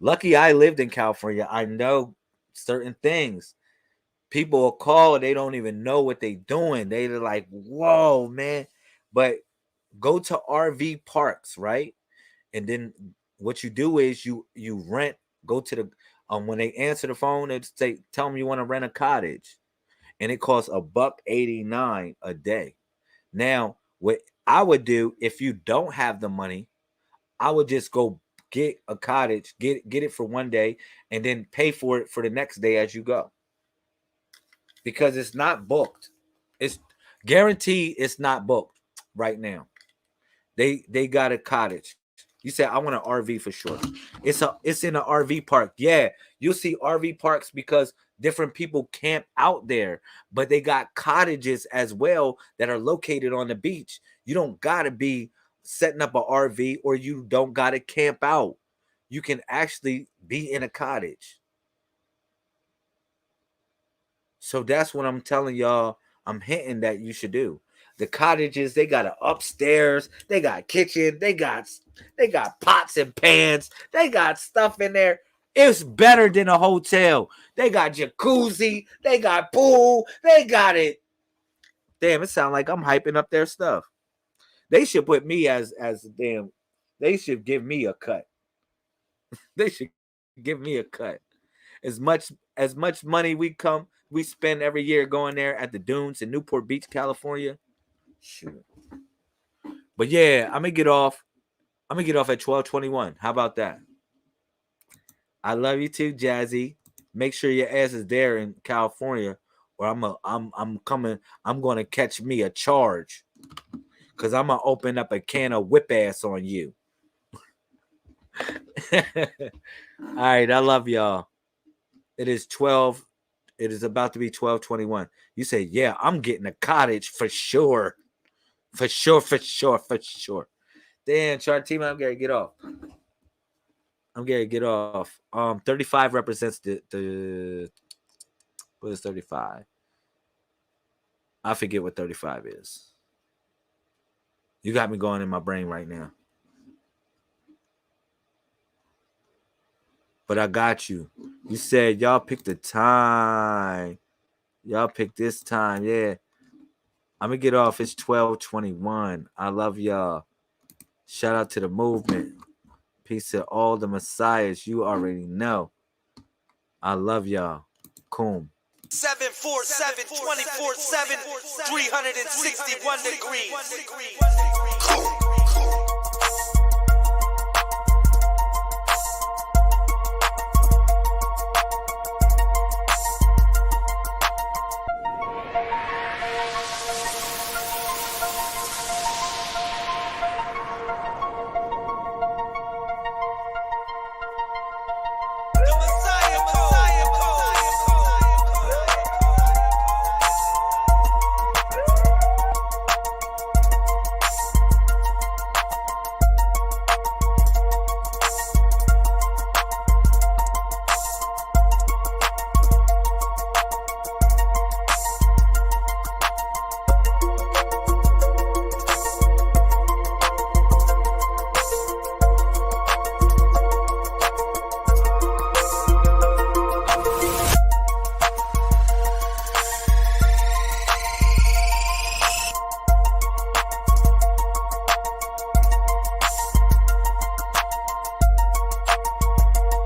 I know certain things. People will call, they don't even know what they're doing. They're like, whoa, man. But go to RV parks, right? And then what you do is you rent, go to the when they answer the phone, it's tell them you want to rent a cottage, and it costs $1.89 a day. Now, what I would do if you don't have the money, I would just go get a cottage, get it for one day, and then pay for it for the next day as you go. Because it's not booked. It's guaranteed it's not booked right now. They got a cottage. You said I want an RV for sure. It's in an RV park. Yeah, you'll see RV parks because different people camp out there, but they got cottages as well that are located on the beach. You don't gotta be setting up an RV, or you don't gotta camp out. You can actually be in a cottage. So that's what I'm telling y'all. I'm hinting that you should do. The cottages, they got an upstairs, they got kitchen, they got pots and pans, they got stuff in there. It's better than a hotel. They got jacuzzi, they got pool, they got it. Damn, it sounds like I'm hyping up their stuff. They should put me as damn. They should give me a cut. They should give me a cut. As much money we spend every year going there at the dunes in Newport Beach, California. Shoot. But yeah, I'm gonna get off. I'm gonna get off at 12:21. How about that? I love you too, Jazzy. Make sure your ass is there in California, or I'm coming. I'm gonna catch me a charge, cause I'm gonna open up a can of whip ass on you. All right, I love y'all. It is 12. It is about to be 12:21. You say, yeah, I'm getting a cottage for sure. For sure. Damn, chart team, I'm gonna get off. 35 represents the what is 35? I forget what 35 is. You got me going in my brain right now. But I got you. You said y'all picked the time. Y'all picked this time. Yeah. I'm going to get off. It's 12:21. I love y'all. Shout out to the movement. Peace to all the messiahs. You already know. I love y'all. Coom. 747 24/7 361 degrees.